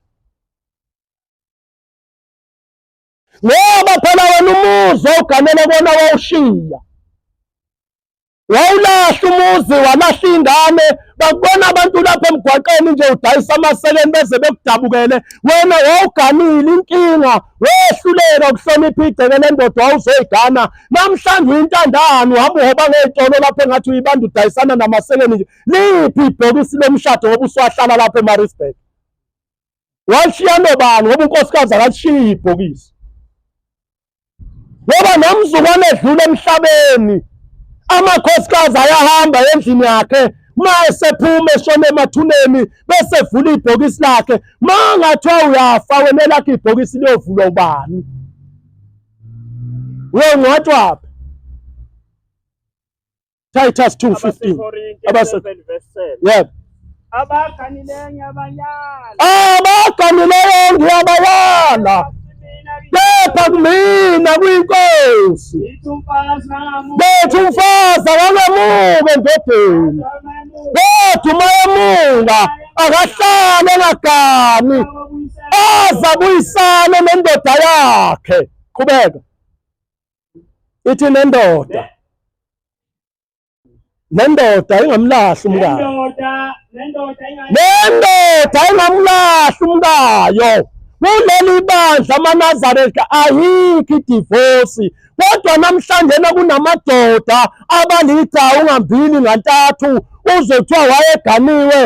ngoba phela wena umuzi owuganele kona wawushiya wawulahla umuzi walahla ingane bakubona abantu lapha emgwaqeni nje udayisa amasekeni beze bekudabukele wena wawuganile inkinga wehluleka ukuhlonipha igceke lendoda wawuzoyigana namhlanje uyintandane uhamba uhoba ngey'tolo lapho engathi uyibanda udayisana namasekeni nje liphi ibhokisi lomshado ngoba usuwahlala lapha eMaritzburg walishiya nobani ngoba unkosikazi akalishiye ibhokisi ngoba nomzukwane edlule emhlabeni amakhosikazi ayahamba endlini yakhe ma esephuma eshona emathuneni bese vula ibhokisi lakhe ma ngathiwa uyafa wena lakhe ibhokisi liyovulwa ubani uyongcwatshwaphi Titus 2:15 yebo abaganileyo ngiyabayala kepha kumina kuyinkosi bethi umfazi akangamuke endodeni bethi umayemuka akahlale engagani aze abuyisane nendoda yakhe qhubeka ithi nendoda ingamlahli umkayo nendoda ingamlahli umkayo kuleli bandla amaNazaretha ayikho idivorce kodwa namhlanje kunamadoda abaligawu ngambili ngantathu uzothiwa wayeganiwe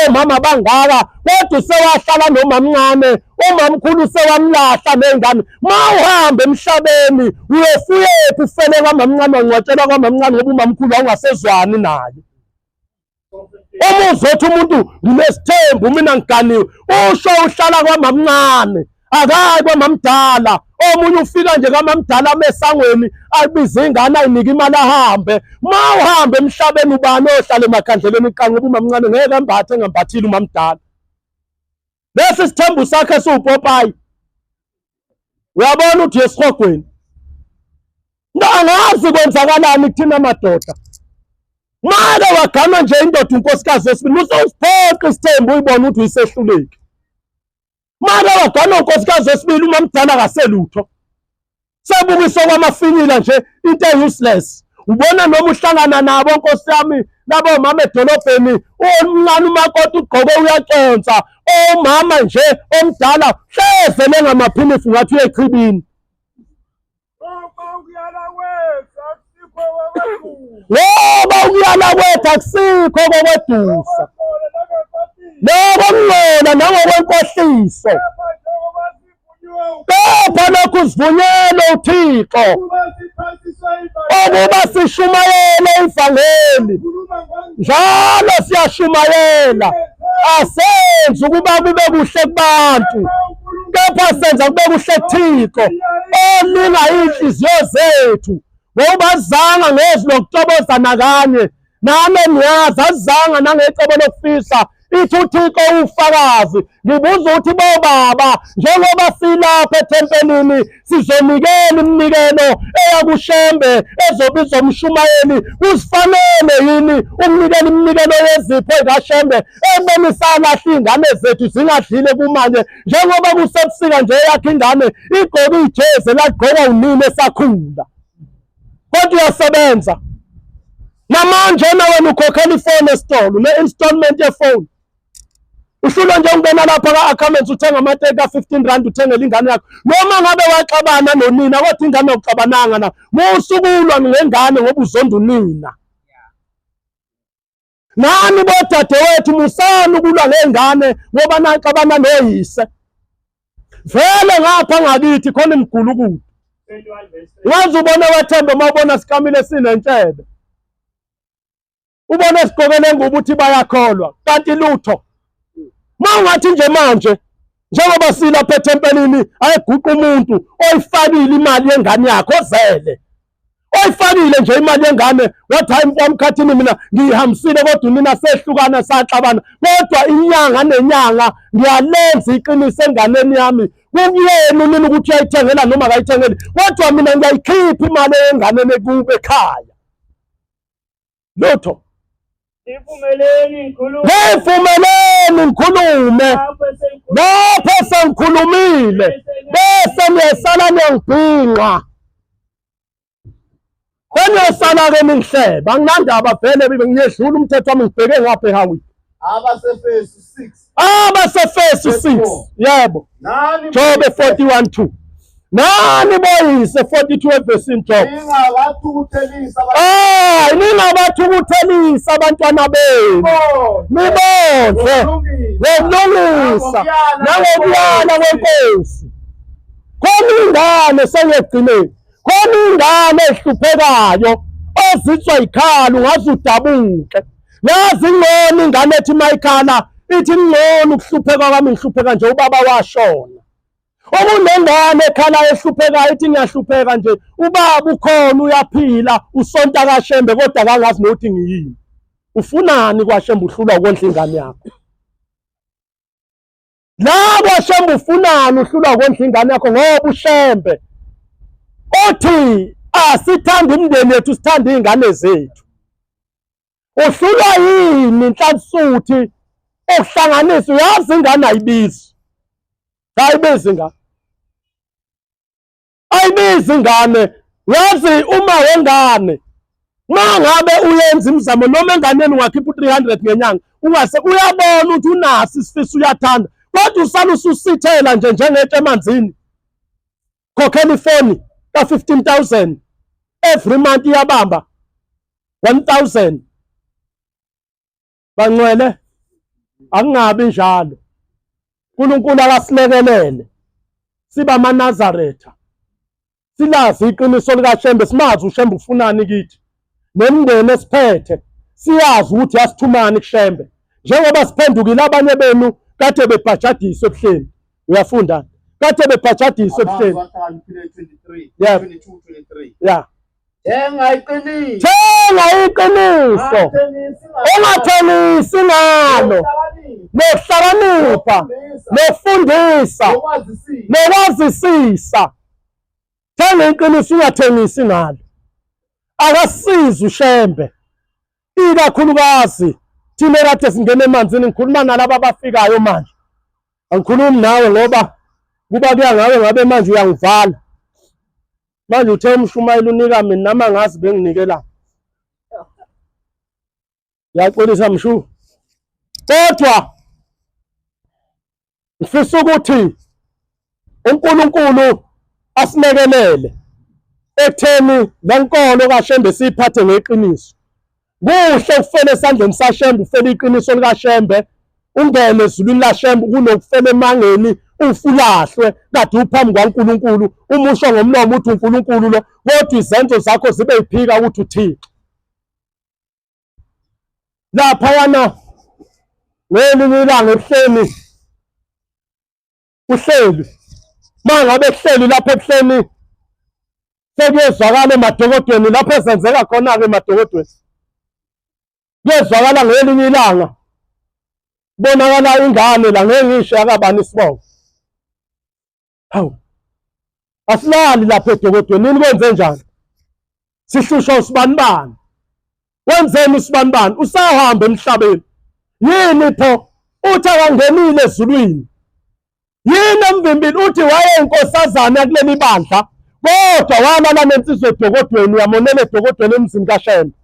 omama bangaka kodwa sewahlala nomamncane umamkhulu sewamlahla nengane mawuhamba emhlabeni uyofuyephi ufele kwamamncane wangcwatshelwa kwamamncane ngoba umamkhulu awungasezwani naye uma uzothi umuntu nginesithembu mina ngiganiwe usho uhlala kwamamncane akayi kwamamdala omunye ufika nje kwamamdala amesangweni abiza ingane ayinike imali ahambe mawuhambe emhlabeni ubani ohlala emakhandleleni iqanga ngoba umamncane ngeke ambathe engambathile umamdala lesi sithembu sakhe siwupopayi uyabona uthi esihogweni angazi kwenzakalani kuthina madoda manje wagana nje indoda unkosikazi wesibili usuziphoqa isithembu uyibona ukuthi uyisehluleki manje wagana unkosikazi wesibili umamdala akaselutho sebukiswa kwamafinyila nje into useless ubona noma uhlangana nabo nkosi yami labo mama edolobheni omncane umakoti ugqoke uyaconsa omama nje omdala hlezele ngamaphinifu ngathi uyechibini ngoba ukuyala kwethu akusikho kokwedusa nokungcola nangokwenkohliso kepha lokhu sivunyelwe uThixo ukuba sishumayele ivangeli njalo siyashumayela asenzi ukuba kube kuhle kubantu kepha senza kube kuhle kuThixo olinga inhliziyo zethu ngoba azanga ngezi lokutoboza nakanye nami niyazi azanga nangecebo lokufisa ithi uThixo ufakazi ngibuza ukuthi bobaba njengoba silapha ethempelini sizonikela iminikelo eyakushembe ezobizwa umshumayeli kusifanele yini ukunikela iminikelo yezipho ezikashembe ebenisalahla ingane zethu zingadlile kumanje njengoba kusebusika nje yakhe ingane igqoka ijezi lagqoka unini esakhula kodwa uyasebenza namanje wena ukhokhela ifoni esitolo ne-installment yefoni uhlula nje ungena lapha ka-accounts uthenga amateka ka-R15 uthengele ingane yakho noma ngabe waxabana nonina kodwa ingane yokuxabananga na musukulwa ngengane ngoba uzonda unina nani bodadewethu musani ukulwa ngengane ngoba naxabana noyise vele ngapha ngakithi khona imgulukudu ngaze ubone wethembe uma ubona sikamile sinentshebe ubone sigqokele ngubo uthi bayakholwa kanti lutho ma ungathi nje manje njengoba silapha ethempelini ayiguqa umuntu oyifakile imali yengane yakho ozele, oyifakile nje imali yengane wathi hayi mfamkhathini mina ngiyihambisile kodwa nina sehlukana saxabana, kodwa inyanga nenyanga ngiyalenza iqiniso enganeni yami kuyena nini ukuthi uyayithengela noma akayithengeli, kodwa mina ngiyayikhipha imali yenganeni kube ekhaya. Lutho Ivumeleni ngikhulume. ngivumeleni ngikhulume, lapho sengikhulumile bese niyesala niyangibhinqa. Kweniyosala-ke ningihleba, anginandaba vele ngiyehlula umthetho wami ngibheke ngapha ehawini. Abasefesu 6. Abasefesu 6, yebo. Nani Jobe 41:2. Nani boyise 42 evesini Jobe. Ningabathukuthelisa abantwana benu. Nibonze ngokulungisa nangokuyala kwenkosi. Khona ingane sengegcineni, khona ingane ehluphekayo ozitswa ikhala ungaze udabuke. Yazi ngcono ingane ethi mayikhala ithi ngcono ukuhlupheka kwami ngihlupheka nje ubaba washona. Okunengane ekhala ehluphekayo ithi ngiyahlupheka nje ubaba ukhona uyaphila usonta kaShembe kodwa akangazi nokuthi ngiyini. Ufunani kwaShembe uhlulwa ukondla ingane yakho? La kwaShembe ufunani uhlulwa ukondla ingane yakho ngoba uShembe uthi asithanda imndeni yethu sithanda izingane zethu. Uhlulwa yini inhlansuthi okuhlanganisa? Uyazi ingane ayibizi. Ayibizi ingane. Ayibizi ingane. Yazi uma wengane mangabe uyenza imizamo noma enganeni ungakhipha 300 ngenyanga ungase uyabona ukuthi unasi isifiso uyathanda kodwa usala ususithela nje njengetshe emanzini. Khokhela ifoni ka 15,000 every month iyabamba 1,000. Bangcwele akungabi njalo. uNkulunkulu akasilekelele siba amaNazaretha, silazi iqiniso likaShembe, simazi uShembe ufunani kithi nemndeni esiphethe siyazi ukuthi yasithumani kuShembe. Njengoba siphendukile abanye benu kade bebhajadiswe ebuhleni, uyafunda kade bebhajadiswe ebuhleni. 22:23. Yeah. Thenga iqiniso. Thenga iqiniso. Ungathengisi ngalo. Nokuhlakanipha, nokufundisa, nokwazisisa. Thenga iqiniso ungathengisi ngalo. Akasizi uShembe. Ikakhulukazi thina kade singena emanzini, ngikhuluma nalabo abafikayo manje. Angikhulumi nawe ngoba kuba kuya ngawe ngabe manje uyangivala. Manje uthe uMshumayeli unika mina nama ngazi benginikela. Yaxolisa Mshu. Kodwa ngifisa ukuthi uNkulunkulu asilekelele ekutheni lenkolo kaShembe siyiphathe ngeqiniso. Kuhle ufele esandleni saShembe, ufele iqiniso likaShembe, ungene ezulwini laShembe kunokufela emangeni ufulahlwe kade uphambi kwaNkulunkulu umusho ngomlomo uthi uNkulunkulu lo, kodwa izenzo zakho zibe yiphika ukuthi uThixo. Lapha yana ngelinye ilanga ebuhleni uhleli mangabe ehleli lapha ebuhleni sekuyezwakala emadokodweni lapho ezenzeka khona-ke emadokodweni. Kuyezwakala ngelinye ilanga bonakala ingane la ngeke ngisho yakabani isibongo. Hawu, asilali lapha edokodweni, nini kwenze njani? Sihlushwa usibanibani. Wenzeni usibanibani? Usahamba emhlabeni. Yini pho? Uthi akangenile ezulwini. Yini emvimbili? Uthi waye inkosazana kuleli bandla kodwa walala nensizwa edokodweni, uyamonela edokodweni emzini kaShembe.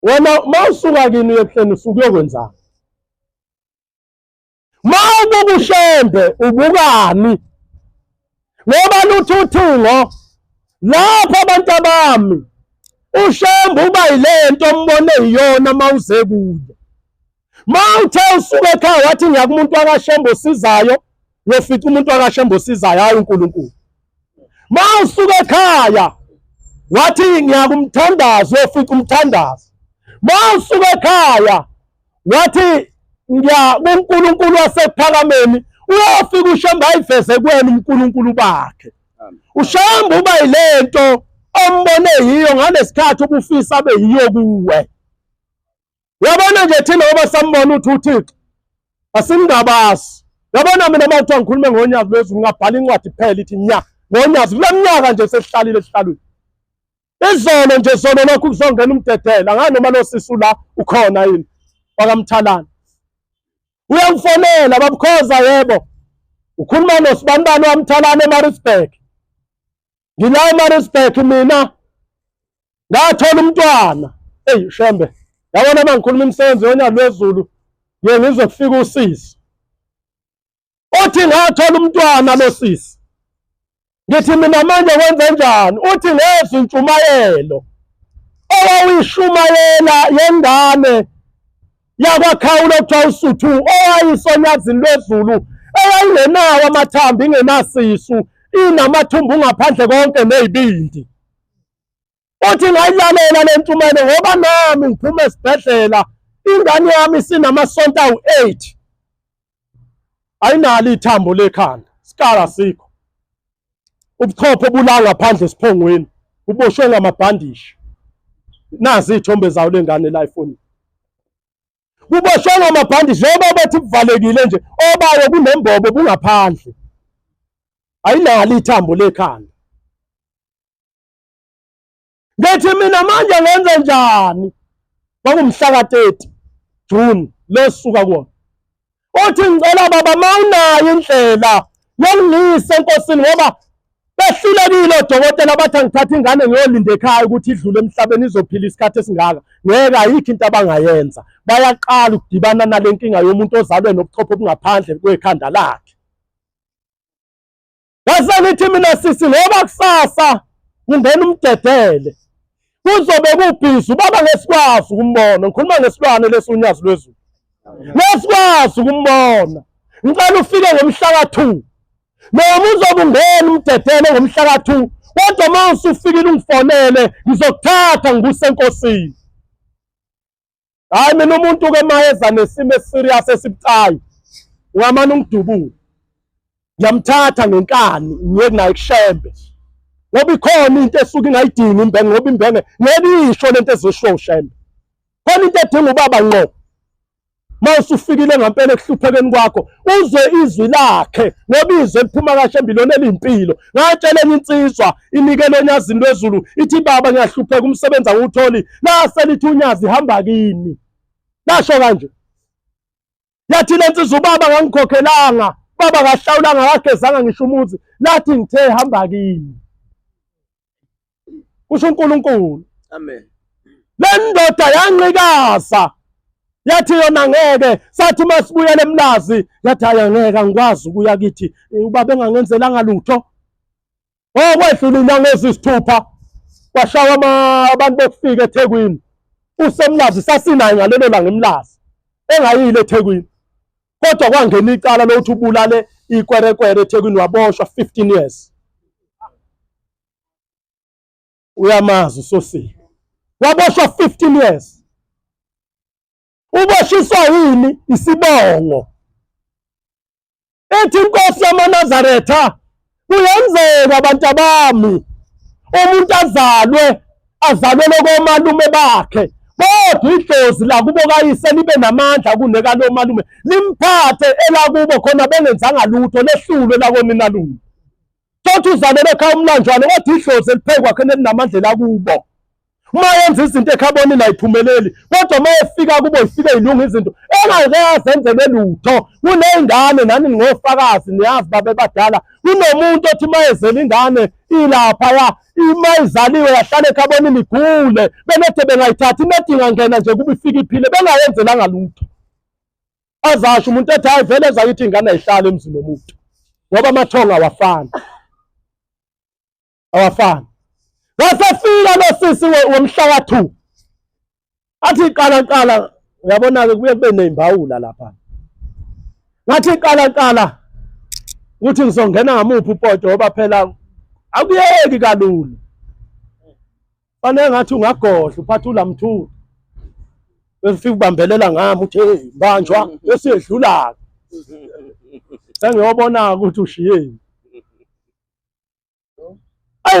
Wena mawusuka kini uyebuhleni usuke uyokwenzani? Mawubuka uShembe ubukani? Ngoba luthi uthingo lapha abantu abami uShembe uba yilento ombone iyona mawuze kuye. Mawuthe usuke ekhaya wathi ngiya kumuntu wakaShembe osizayo, uyofica umuntu wakaShembe osizayo hayi uNkulunkulu. Mawusuke ekhaya wathi ngiya kumthandazo, uyofica umthandazo. Mawusuke ekhaya wathi kuNkulunkulu wasephakameni uyafika ushamba ayiveze kuwena uNkulunkulu bakhe. Ushamba uba yilento ombone yiyo ngalesikhathi ubufisa abe yiyo kuwe. Uyabona nje thina ngoba sambona uThixo asimngabasi. Yabona mina mawuthiwa ngikhulume ngonyazi lwezulu ngabhala incwadi phela ithi nya ngonyazi kula mnyaka nje sesihlalile esihlalweni. Izolo nje solo lokhu kuzongena umdedela ngani noma lo sisu la ukhona yini wakamthalana. Uyangifonela babukhoza yebo. Ukhuluma noSibanibani wamthalana eMaritzburg. Ngila eMaritzburg mina ngathola umntwana. Hey Shembe. Yabona mangikhuluma imisebenzi yonyazi lwezulu ngizwe kufika usisi. Uthi ngathola umntwana lo sisi. Ngithi mina manje kwenze njani? Uthi ngezwe intshumayelo owayishumayela yengane yakwaKhawulo kuthiwa uSuthu owayisonyazini lwezulu eyayingenawo amathambo ingenasisu inamathumbu ngaphandle konke nezibindi. Uthi ngayilalela le ntshumayelo ngoba nami ngiphuma esibhedlela ingane yami sinamasonto awu-8 ayinalo ithambo lekhanda sikala sikho. Ubuchopho bulala ngaphandle esiphongweni uboshwe ngamabhandishi. Nazi izithombe zawo lengane la iphone. Kuboshwe ngamabhandishi njengoba bathi kuvalekile nje obayo kunembobo bungaphandle. Ayinalo ithambo lekhanda. Ngithi mina manje ngenze njani? Kwakungumhla ka-30 June lesuka kuona. Uthi ngicela baba mawunayo indlela yongise enkosini ngoba behlulekile odokotela bathi ngithatha ingane ngiyolinde ekhaya ukuthi idlule emhlabeni izophila isikhathi esingaka. Ngeke ayikho into abangayenza. Bayaqala ukudibana nale nkinga yomuntu ozalwe nobuchopho obungaphandle kwekhanda lakhe. Bese ngithi mina sisi ngoba kusasa ngingena umdedele. Kuzobe kubhizi ubaba ngesikwazi ukumbona. Ngikhuluma ngesilwane lesunyazi lwezulu. Ngesikwazi ukumbona. Ngicela ufike ngomhla ka2. Noma uzobe ungena umdedele ngomhla ka2. Kodwa uma usufikile ungifonele ngizokuthatha ngikuse enkosini. Hayi mina umuntu ke mayeza nesimo eserious esibucayi. Ungamane ungidubule. Ngiyamthatha ngenkani ngiye naye kuShembe. Ngoba ikhona into esuka ingayidingi imbenge ngoba imbenge ngeke isho lento ezisho uShembe. Khona into edinga ubaba ngqo. Mawusufikile ngempela ekuhluphekeni kwakho uzwe izwi lakhe ngoba izwi liphuma kaShembe lona elimpilo. Ngatshela enye insizwa inikele onyazini lwezulu ithi baba ngiyahlupheka umsebenzi awutholi la selithi unyazi ihamba kini. Lasho kanje. Yathi lensizwa ubaba ngangikhokhelanga baba kahlawulanga kagezanga ngisho umuzi lathi ngithe hamba kini. Kusho uNkulunkulu. Amen. Le ndoda yanqikaza. Yathi yona ngeke sathi masibuyele eMlazi yathi ayangeke angikwazi ukuya kithi ubaba engangenzelanga lutho. Okwedlula inyanga ezisithupha kwashawa abantu befika eThekwini. USemlazi sasinayo ngalelo langa eMlazi. Engayile eThekwini. Kodwa kwangena icala lokuthi ubulale ikwerekwere eThekwini waboshwa 15 years. Uyamazi uSosile. Waboshwa 15 years. Uboshiswa yini? Isibongo. Ethi inkosi yamaNazaretha kuyenzeka abantu bami umuntu azalwe lokomalume bakhe kodwa idlozi la kubo kayise libe namandla kuneka lo malume limphathe elakubo khona bengenzanga lutho lehlulwe la konina lume. Thothi uzalele ekhaya umlanjwane kodwa idlozi eliphekwa khona elinamandla lakubo. Uma yenza izinto ekhaboni la iphumeleli kodwa uma efika kubo ifike ilunga izinto engeke azenzelwe lutho. Kuneyingane nani ngofakazi niyazi babe badala kunomuntu othi mayezela ingane ilapha ya imayizaliwe yahlala ekhaboni ligule benethe bengayithathi nedinga ngena nje kuba ifika iphile bengayenzelanga lutho. Azasho umuntu ethi hayi vele ezayithi ingane ayihlala emzini womuntu ngoba amathonga awafani. Awafani. Wasefika lo sisi womhla ka2. Athi qala uyabona ke kuye kube nezimbawula lapha. Ngathi qala ukuthi ngizongena ngamuphi upoto ngoba phela akuyeki kalula. Fanele ngathi ungagodla uphatha ulamthulu. Befika ubambelela ngami uthi hey banjwa esedlula. Sengiyobona ukuthi ushiyeni.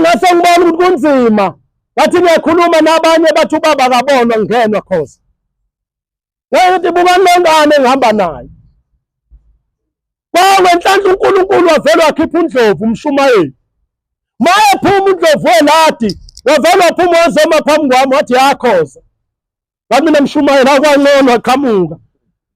Ngase ngibona ukuthi kunzima. Ngathi ngiyakhuluma nabanye bathi ubaba akabonwa ngenwa khoza. Ngathi buka lengane engihamba nayo. Kwenhlanhla uNkulunkulu wavela wakhipha uNdlovu umshumayeli. Maye phuma uNdlovu weladi, wavela waphuma wazoma phambi kwami wathi yakhoza. Ngathi mina mshumayeli akwangcono waqhamuka.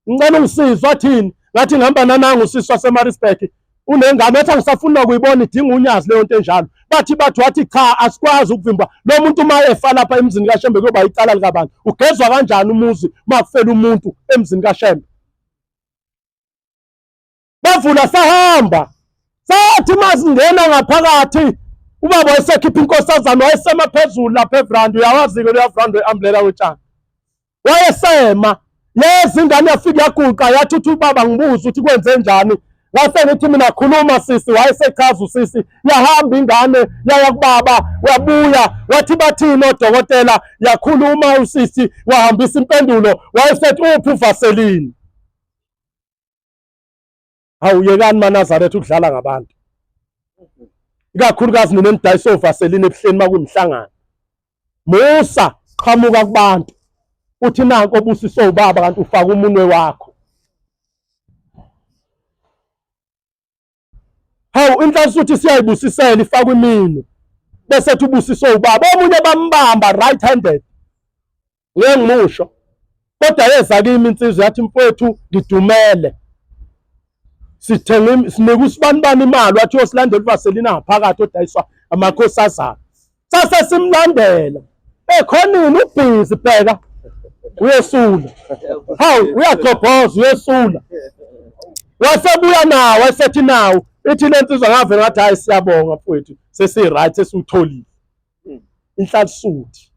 Ngicela ungisize wathini? Ngathi ngihamba nananga usisi waseMaritzburg. Unengane ethi angisafuna ukuyibona idinga unyazi leyo nto enjalo. Bathi wathi cha asikwazi ukuvimba. Lo muntu uma efa lapha emzini kaShembe kuyoba icala likabantu. Ugezwa kanjani umuzi uma kufela umuntu emzini kaShembe? Bavula sahamba. Sathi masingena ngaphakathi ubaba wayesekhipha inkosazana wayesemaphezulu lapha eVranda. Uyawazi-ke lo Vranda we-umbrella wetshani. Wayesema lezi ingane yafika yaguqa yathi uthi ubaba ngibuza ukuthi kwenze njani. Ngase ngithi mina khuluma sisi, wayesechaza usisi yahamba ingane yaya kubaba wabuya wathi bathini odokotela yakhuluma usisi wahambisa impendulo wayesethi uphi uVaseline. Awuyekani maNazaretha ukudlala ngabantu. Ikakhulukazi mina engidayisa uVaseline ebuhleni makuyimhlangano. Musa qhamuka kubantu. Uthi nanko obusiso ubaba kanti ufaka umunwe wakho. Inhlanhla uthi siyayibusisela ifakwe imino. Bese ethi ubusiso ubaba. Omunye bambamba right handed. Ngeke ngimusho. Kodwa yeza kimi insizwe yathi mfowethu ngidumele. Sithenga sinika usibanibani imali wathi uyosilandela uVaseline ngaphakathi odayiswa amakhosazana. Sase simlandela. Ekhonini ubhizi bheka. Uyesula. Uyagqobhoza uyesula. Wasebuya nawo esethi nawo. Ithi lensizwa ngavela ngathi hayi siyabonga mfowethu sesi-right sesiwutholile. Inhlanhlusuthi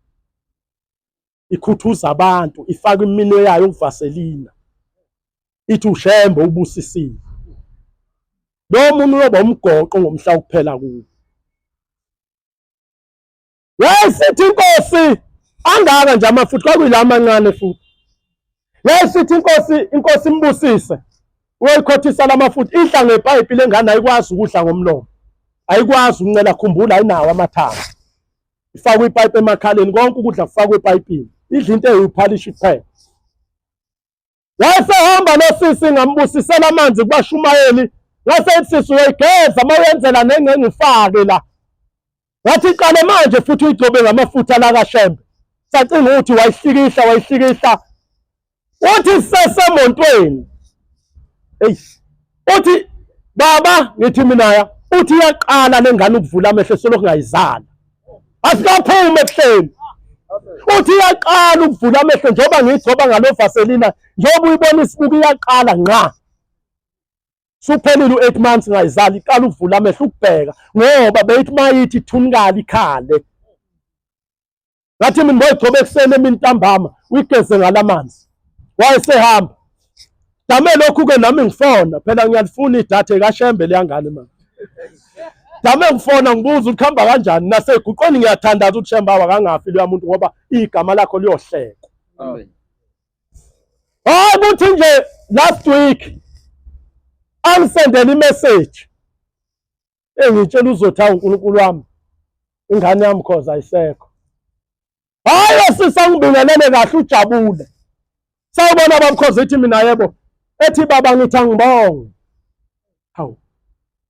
ikhuthuza abantu ifaka imino yayo uVaseline. Ithi uShembe ubusisile. Lo muntu uyoba umgoqo ngomhla ukuphela kuwo. Yayisithi inkosi angaka nje amafuthi kwakuyila amancane futhi. Yayisithi inkosi imbusise. Uyayikhothisa lamafuthi idla ngepipe lengane ayikwazi ukudla ngomlomo. Ayikwazi ukuncela khumbula ayinawo amathanga. Ifakwe ipipe emakhaleni konke ukudla kufakwe epipini. Idla into eyiphalisha iphela. Wayesehamba nosisi ngambusisela amanzi kubashumayeli. Ngase ethi sisi uyayigeza mawuyenzela nengenge ufake la. Ngathi qale manje futhi uyigcobe ngamafutha la kaShembe. Sacinga ukuthi wayihlikihla. Uthi sesemontweni. Uthi baba ngithi mina uthi yaqala lengane ukuvula amehlo selokhu ngayizala. Asikaphume ebuhleni. Uthi yaqala ukuvula amehlo njengoba ngigcoba ngalo Vaseline njengoba uyibona isibuku iyaqala nqa. Suphelile u8 months ngayizala iqala ukuvula amehlo ukubheka ngoba beyithi mayithi thunikala ikhale. Ngathi mina ngoyigcoba ekuseni emini ntambama uyigeze ngalamanzi. Wayesehamba. Dame lokhu ke nami ngifona phela ngiyalifuna idatha kaShembe leyangane manje. Dame ngifona ngibuza ukuhamba kanjani naseguqoni ngiyathandaza ukuthi Shembe akangafi lo muntu ngoba igama lakho liyohleka. Amen. Kuthi nje last week angisendela imessage. Engitshela uzotha uNkulunkulu wami. Ingane yami khoza ayisekho. Sisangibingelele kahle ujabule. Sawubona babukhoza ethi mina yebo. Ethi baba ngithi angibonge.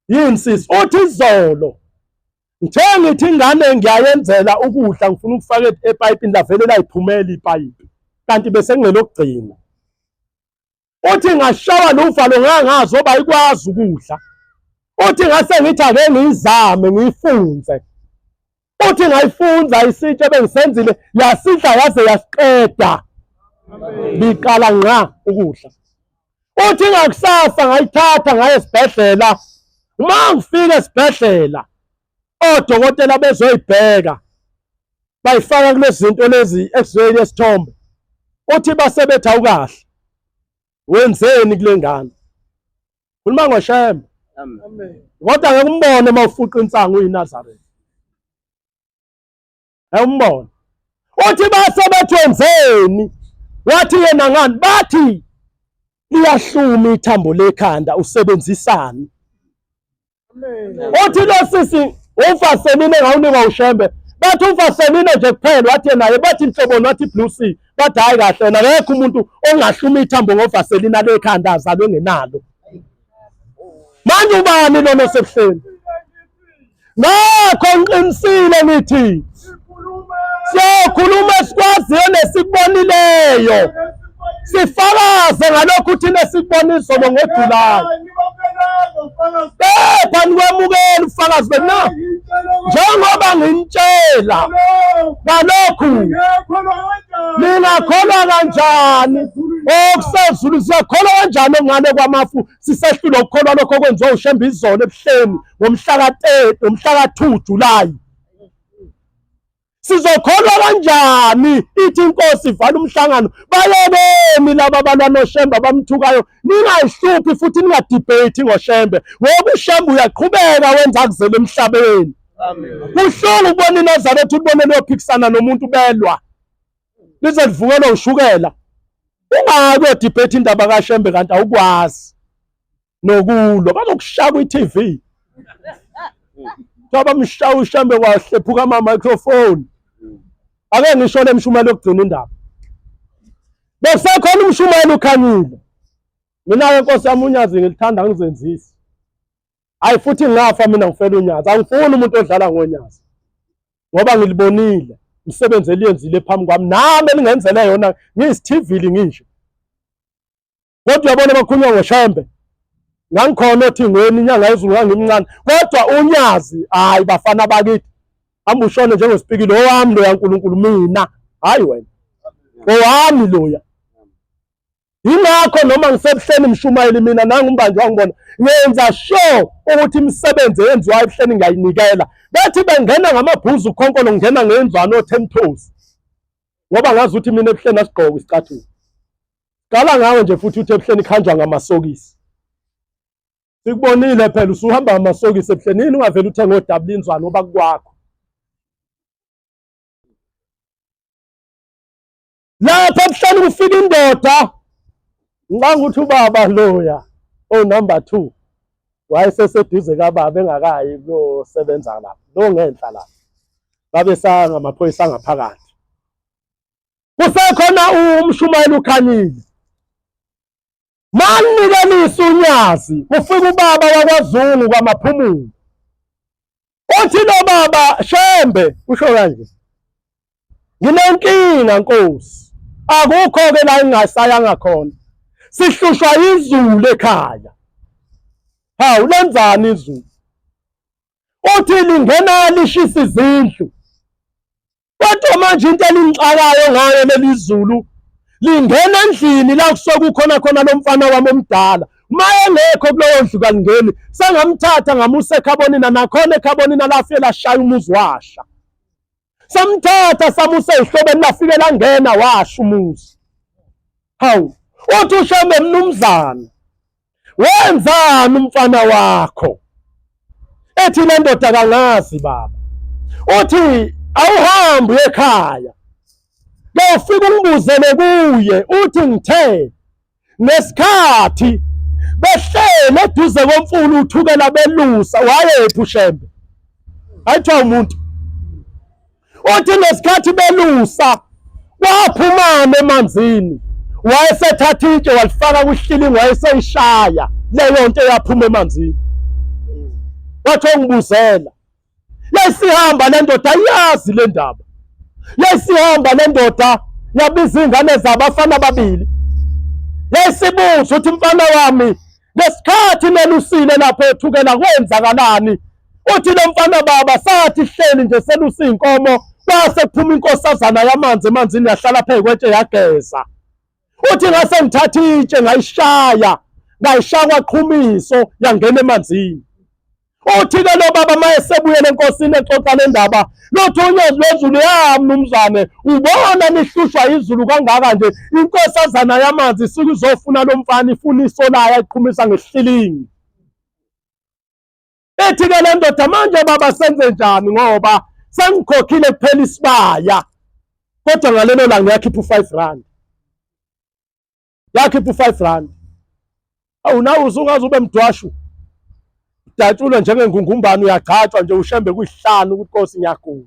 Yini sisi uthi izolo. Ngithe ngithi ingane ngiyayenzela ukudla ngifuna ukufaka epipini lavele layiphumela ipipe. Kanti bese ngingelokugcina. Uthi ngashawa luvalo ngangazi oba ikwazi ukudla. Uthi ngase ngithi ake ngizame ngifunze. Uthi ngayifunza isitshe bengisenzile yasidla yaze yasiqeda. Biqala nqa ukudla. Uthi ngakusasa ngayithatha ngaye esibhedlela. Uma ngifika esibhedlela odokotela bezoyibheka bayifaka kulezi zinto lezi x-ray yesithombe. Uthi basebethi awukahle. Wenzeni kule ngane? Khuluma ngoShembe. Amen. Kodwa ngeke umbone mawufuqa insango uyiNazaretha. Umbone. Uthi basebethi wenzeni? wathi yena ngani bathi liyahluma ithambo lekhanda usebenzisani. Uthi lo sisi uvaseline ngawunika ushembe bathi uvaseline nje kuphela wathi naye bathi mhloboni wathi Blue Sea bathi hayi kahle na akekho umuntu ongahluma ithambo ngovaseline lekhanda azalwe ngenalo. Manje ubani lona osebuhleni ngakho ngiqinisile ngithi siyokhuluma esikwaziyo nesikubonileyo sifakaze ngalokhu thina esikuboniso lo ngoJulayi. Kepha nikwemukela ufakazi bena njengoba nginitshela ngalokhu ningakholwa kanjani okusezulu siyakholwa kanjani okungane kwamafu sisehlule ukukholwa lokho okwenziwa ushembe izolo ebuhleni ngomhla ka-2 Julayi. Sizokholwa kanjani ithi inkosi ivala umhlangano bayebeni laba balwa noshembe abamthukayo ningayihluphi futhi ningadebate ngoshembe ngoba ushembe uyaqhubeka wenza kuzele emhlabeni. Kuhlungu ukubona iNazaretha ubone lophikisana nomuntu belwa lize livukelwe ushukela ungabe udebate indaba kaShembe kanti awukwazi nokulo bazokushaya kwi-TV ngoba mshawu uShembe kwahlephuka ama-microphone. Ake ngisho lemshumelo yokugcina indaba bekusekhona umshumelo ukhanyile mina-ke Nkosi yami unyazi ngilithanda ngizenzisi hayi futhi ngafa mina ngifela unyazi angifuni umuntu odlala ngonyazi ngoba ngilibonile umsebenzi eliyenzile phambi kwami nami elingenzele yona ngiyisithivili ngisho kodwa uyabona bakhulunywa ngoShembe ngangikhona othingweni inyanga yezulu ngangimncane kodwa unyazi hayi bafana bakithi hamba ushone njengosipikile owami loya nkulunkulu mina hayi wena owami loya. Yingakho noma ngisebuhleni mshumayeli mina nangumbanje wangibona ngenza sure ukuthi imisebenzi eyenziwayo ebuhleni ngiyayinikela bethi bengena ngamabhuzu ukhonkolo ngena ngenzwana o10 toes ngoba ngazi ukuthi mina ebuhleni asigqoka isicathulo qala ngawe nje futhi uthi ebuhleni khanjwa ngamasokisi. Sikubonile phela usuhamba ngamasokisi ebuhleni yini ungavela uthenga odabula inzwana oba kwakho lapha ebuhleni kufika indoda ngicanga ukuthi ubaba loya number 2 wayeseseduze kababa engakayi kuyosebenza lapha lo ngenhla lapha babe sangamaphoyisa ngaphakathi kusekhona umshumayeli ukhanyile manikelisa unyazi kufika ubaba wakwaZungu kwamaphumulo uthi lo baba Shembe usho kanje nginenkinga Nkosi akukho-ke la engingasayanga khona sihlushwa izulu ekhaya. Hawu lenzani izulu uthi lingena lishisa izindlu kodwa manje into elingixakayo ngayo leli zulu lingena endlini la kusoku khona lo mfana wami omdala maye ngekho kuloyo ndlu kalingeni sengamthatha ngamusa ekhabonina nakhona ekhabonina lafike lashaya umuzi washa samthatha samusa ehlobeni lafike langena washa umuzi. Hawu uthi uShembe mnumzana wenzani umfana wakho ethi le ndoda kangazi baba uthi awuhambe ekhaya lofika umbuzele kuye uthi ngithe nesikhathi behlele eduze komfulu uthukela belusa wayephi uShembe ayithiwa umuntu uthi nesikhathi belusa waphumana emanzini wayesethatha itshe walifaka kuhlilingi wayeseyishaya leyo nto eyaphuma emanzini wathi ongibuzela yayisihamba le ndoda yazi le ndaba yayisihamba le ndoda yabiza ingane zabafana ababili yayisibuza ukuthi mfana wami ngesikhathi nelusile lapho ethukela kwenzakalani uthi lo mfana baba sathi hleli nje selusa inkomo kwase kuphuma inkosazana yamanzi emanzini yahlala phezu kwetshe yageza uthi ngase ngithatha itshe ngayishaya kwaQhumiso yangena emanzini uthi-ke lo baba mayesebuyele enkosini exoxa le ndaba lothi unyazi lwezulu mnumzane ubona nihlushwa izulu kangaka nje inkosazana yamanzi isuke izofuna lo mfana ifuna isolaya iqhumisa ngesihilingi ethi-ke le ndoda manje baba senze njani ngoba sengikhokhile kuphela isibaya kodwa ngalelo langa ngiyakhipha u5 rand yakhipha u5 rand. Awu nawe usungaze ube mdwashu, datshulwe njengengungumbane, uyagcatshwa nje ushembe kuyihlanu ukuthi Nkosi ngiyagula.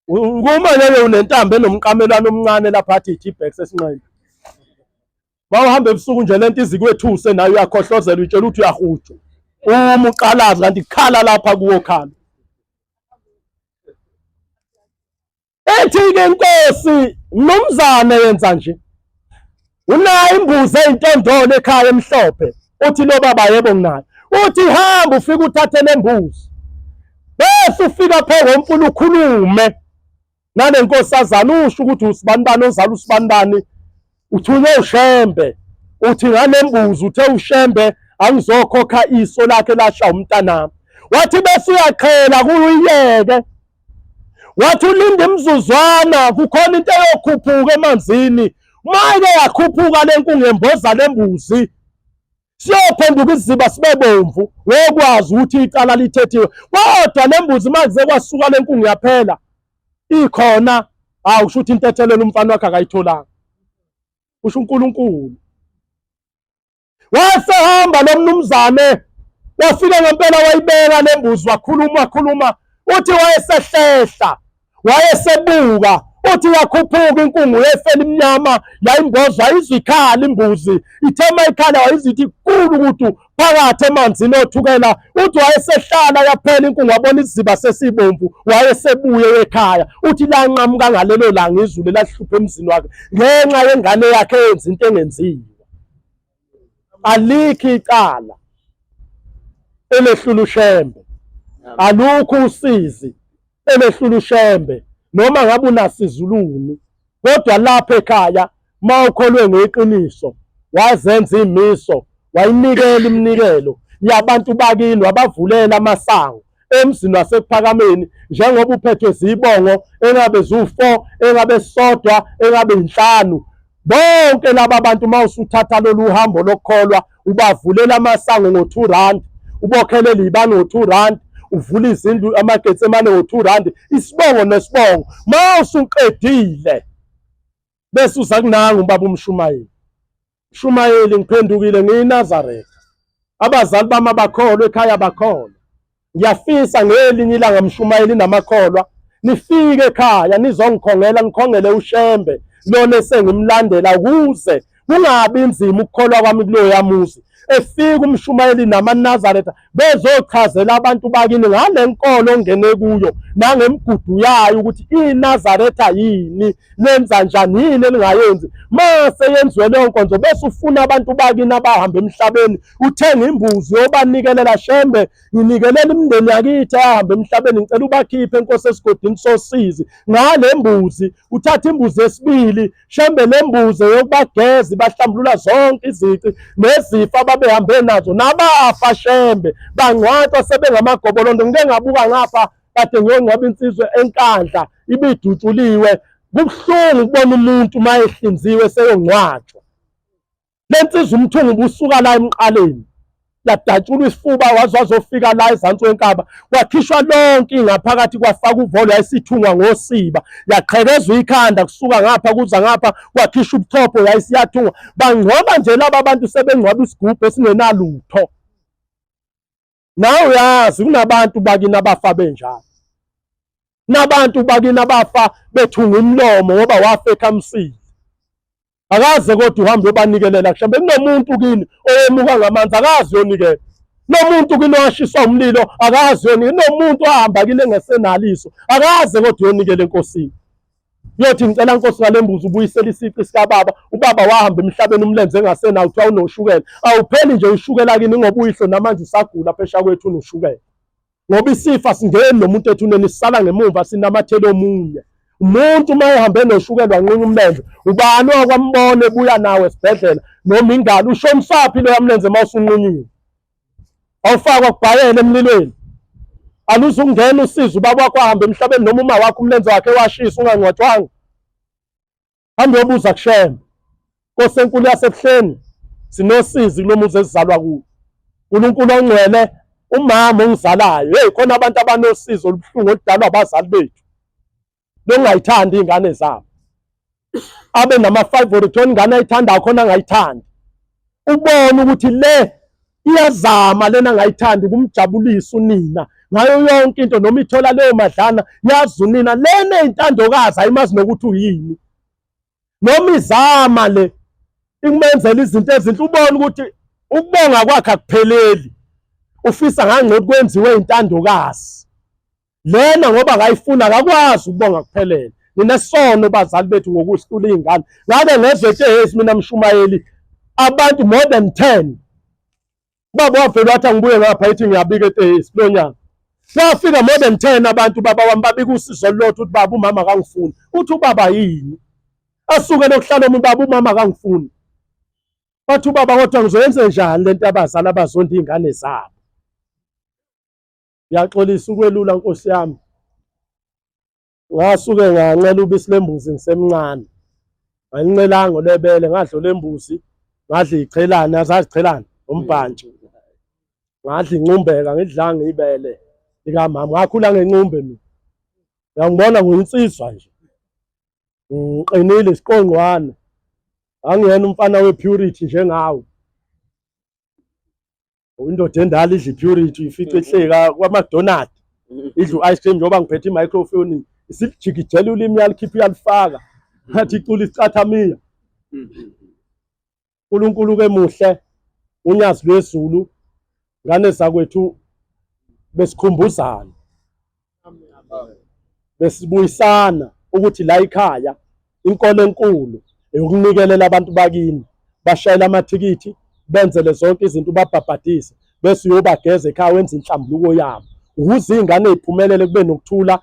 Uma leyo unentambo enomqamelano omncane lapha athi i-T-Bex esinqeni. Mawuhamba ebusuku nje lento izikwethuse nayo uyakhohlozela utshela ukuthi uyahujwa. Uma uqalaza kanti khala lapha kuwo khala. Ethi-ke Nkosi mnumzane yenza nje. Unayo imbuzi eyintondolo ekhaya emhlophe. Uthi lo baba yebo nginayo. Uthi hamba ufike uthathe lembuzi. Bese ufika phe ngomfula ukhulume nale nkosazana usho ukuthi usibanibani ozala usibanibani. Uthunywe ushembe. Uthi ngale mbuzi uthe ushembe angizokhokha iso lakhe lasha umntanami. Wathi bese uyaqhela kuyiyeke. Wathi ulinde imzuzwana kukhona into eyokhuphuka emanzini. Manje yakhuphuka lenkungu emboza lembuzi. Siyophenduka isiziba sibe bomvu ngokwazi ukuthi icala lithethiwe. Kodwa lembuzi makuze kwasuka lenkungu yaphela. Ikhona awusho ukuthi intethelelo umfana wakhe akayitholanga. Usho uNkulunkulu. Wasehamba lo mnumzane wafika ngempela wayibeka lembuzi wakhuluma uthi wayesehlehla wayesebuka uthi yakhuphuka inkungu yefela imnyama yayimbozwa izikhala imbuzi ithema ikhala wayizithi kukhulu ukuthi phakathi emanzini othukela uthi wayesehlala yaphela inkungu wabona isiziba sesibomvu wayesebuye ekhaya uthi lanqamuka ngalelo langa izulu lahlupha emzini wakhe ngenxa yengane yakhe yenza into engenziwa. Alikho icala elehlula ushembe, alukho usizi elehlula ushembe noma ngabe unasizuluni. Kodwa lapha ekhaya mawukholwe ngeqiniso wazenza imiso wayinikela iminikelo yabantu bakini wabavulela amasango emzini wasekuphakameni njengoba uphethwe zibongo engabe zu4 engabe sodwa engabe 5. Bonke laba bantu mawusuthatha lolu hambo lokholwa ubavulela amasango ngo2 rand, ubokhelela ibani ngo2 rand, uvula izindlu amagetsemane ngo2 rand, isibongo nesibongo. Mawusuqedile bese uza kunanga ubaba uMshumayeli. Mshumayeli ngiphendukile ngiyiNazaretha. Abazali bami abakholwa ekhaya bakholwa. Ngiyafisa ngelinye ilanga Mshumayeli namakholwa nifike ekhaya nizongikhongela nikhongele ushembe lona esengimlandela ukuze kungabi inzima ukukholwa kwami kulo yamuzi. Efika uMshumayeli namaNazaretha bezochazela abantu bakini ngale nkolo ongene kuyo nangemigudu yayo ukuthi iNazaretha yini lenza njani yini elingayenzi. Mase yenziwe leyo nkonzo bese ufuna abantu bakini abahamba emhlabeni uthenga imbuzi yobanikelela shembe nginikelela imindeni yakithi ahamba emhlabeni ngicela ubakhiphe Nkosi esigodini sosizi ngale mbuzi. Uthatha imbuzi yesibili shembe lembuzi yokubageza bahlambulula zonke izici nezifo behambe nazo nabafa shembe bangcwatshwa sebengamagobolondo. Ngike ngabuka ngapha kade ngiyongcwaba insizwe eNkandla ibidutshuliwe. Kubuhlungu kubona umuntu mayehlinziwe seyongcwatshwa. Lensizwe umthungu busuka la emqaleni yadatshulwa isifuba waze wazofika la ezantsi wenkaba kwakhishwa lonke ingaphakathi kwafaka uvolo yayisithungwa ngosiba yaqhekezwa ikhanda kusuka ngapha kuza ngapha kwakhishwa ubuchopho yayisiyathungwa. Bangcwaba nje laba abantu sebengcwaba isigubhu esingenalutho. Nawe uyazi kunabantu bakini abafa benjalo, nabantu bakini abafa bethunga umlomo ngoba wafa ekhamsini. Akaze kodwa uhambe uyobanikelela kushambe kunomuntu kini oyemuka ngamanzi akazi yonikela. Nomuntu kini owashiswa umlilo akazi yonikela. Nomuntu ahamba kini engesenaliso akaze kodwa yonikela enkosini. Yothi ngicela Nkosi ngale mbuzi ubuyisela isiqi sika baba. Ubaba wahamba emhlabeni umlenze engasenawo uthiwa unoshukela. Awupheli nje ushukela kini ngoba uyihlo namanje usagula phesha kwethu unoshukela. Ngoba isifa singeni nomuntu ethuneni sisala ngemuva sinamathelo omunye. Umuntu mayehambe noshukela wanqunqa umlenze ubani okwambone ebuya nawe esibhedlela noma ingalo ushonsaphi lo yamlenze mawusunqunyiwe. Awufakwa kubhayela emlilweni. Aluzungena usizo ubaba wakho ahamba emhlabeni noma uma wakho umlenze wakhe washisa ungangcwatshwanga. Hambe yobuza kushembe. Nkosi enkulu yasebuhleni sinosizi kulomuzi esizalwa kuwo. uNkulunkulu ongcwele umama ongizalayo. Hey khona abantu abanosizo olubuhlungu oludalwa abazali bethu. Longayithandi ingane zabo. abe nama-favorite ingane ayithandayo khona angayithandi, ubone ukuthi le iyazama lena angayithandi kumjabulisa unina ngayo yonke into, noma ithola leyo madlana yazi unina lena eyintandokazi ayimazi nokuthi uyini, noma izama le ikumenzela izinto ezinhle, ubone ukuthi ukubonga kwakhe akupheleli, ufisa ngangcono kwenziwe intandokazi lena ngoba akayifuna akakwazi ukubonga kuphelele. Nina sono bazali bethu ngokuhlula izingane ngabe ngezwe ehesi mina Mshumayeli abantu more than 10 baba wavela wathi angibuye ngapha yithi ngiyabika ehesi lo nyaka wafika more than 10 abantu baba wami babika usizo lothu ukuthi baba umama akangifuni, uthi ubaba yini asuke lokuhlala ubaba umama akangifuni, bathi ubaba kodwa ngizoyenza njani lento abazali abazonda izingane zabo. Ngiyaxolisa ukwelula Nkosi yami, ngasuke ngancela ubisi lembuzi ngisemncane, ngalincelanga olebele, ngadla lembuzi, ngadla ichelane, azazi ichelane umbhantshi, ngadla incumbeka, ngidlanga ibele likamama, ngakhula ngencumbe mina. Ngiyangibona nguyinsizwa nje, ngiqinile isiqongqwane, angiyena umfana we-purity njengawe. Indoda endala idla i-purity ifice ehleka kwa-McDonald, idla u-ice cream njengoba ngiphethe i-microphone isilijikijela ulimi yalikhipha uyalifaka ngathi icula isicathamiya. uNkulunkulu kemuhle, unyazi lwezulu, ngane zakwethu besikhumbuzana, besibuyisana ukuthi la ekhaya inkolo enkulu eyokunikelela abantu bakini, bashayela amathikithi, benzele zonke izinto, babhabhadise bese uyobageza ekhaya wenza inhlambuluko yabo, ukuze izingane eziphumelele kube nokuthula,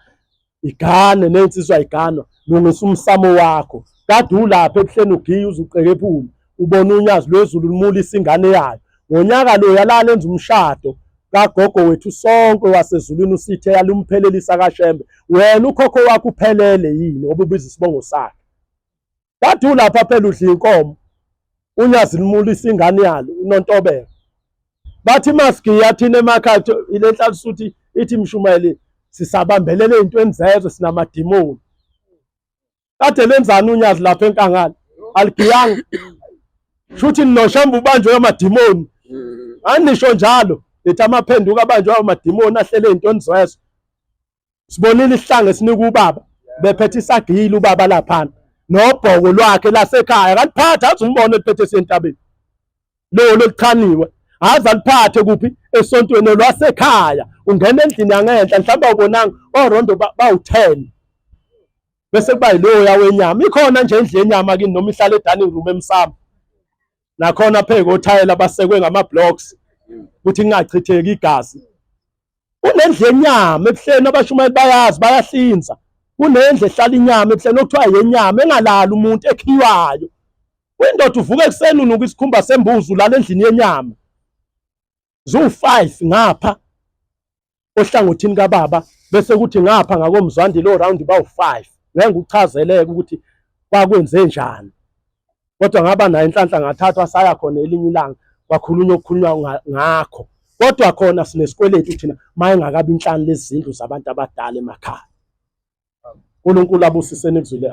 igane nensizwa iganwa, lungisa umsamo wakho. Kade ulapha ebuhleni ugiye uzuqeke ephula, ubona unyazi lwezulu lumulisa ingane yayo. Ngonyaka lo yalala enza umshado kagogo wethu sonke wasezulwini usithe yalumphelelisa kaShembe, wena ukhokho wakho uphelele yini obubiza isibongo sakhe. Kade ulapha phela udla inkomo, unyazi lumulisa ingane yalo uNontobela. Bathi masigiya thina emakhaya ile nhlanhla ithi Mshumayeli sisabambelele ezintweni zezwe sinamadimoni. Kade lenzani unyazi lapha enkangala? Aligiyanga. Shuthi noshamba ubanjwe amadimoni. Anisho njalo lethi amaphenduka abanjwe amadimoni ahlele ezintweni zezwe. Sibonile isihlange sinika ubaba bephethe isagila ubaba lapha nobhoko lwakhe lasekhaya, kaliphatha athi umbone liphethe esentabeni. Lo lichaniwe aza liphathe kuphi esontweni lwasekhaya, ungena endlini yangenhla mhlawumbe ubonanga orondo bawu10 bese kuba yilo yawenyama. Ikhona nje endle yenyama kini noma ihlala edining room emsamo, nakhona pheke othayela basekwe ngama-blocks ukuthi kungachitheki igazi. Kunendle yenyama ebuhleni, abashumayeli bayazi bayahlinza, kunendle ehlala inyama ebuhleni okuthiwa yenyama engalali umuntu ekhiwayo. Windoda uvuka ekuseni unuka isikhumba sembuzi ulala endlini yenyama. Zo5 ngapha ohlangothini kababa bese kuthi ngapha ngakomzwandi lo round bawu5. Ngeke ukuchazeleke ukuthi kwakwenze njani, kodwa ngaba nayo inhlanhla ngathathwa saya khona elinye ilanga kwakhulunywa okukhulunywa ngakho. Kodwa khona sinesikweletu thina maye ngakabi inhlanu lezindlu zabantu abadala emakhaya. uNkulunkulu abusisene kuzwile.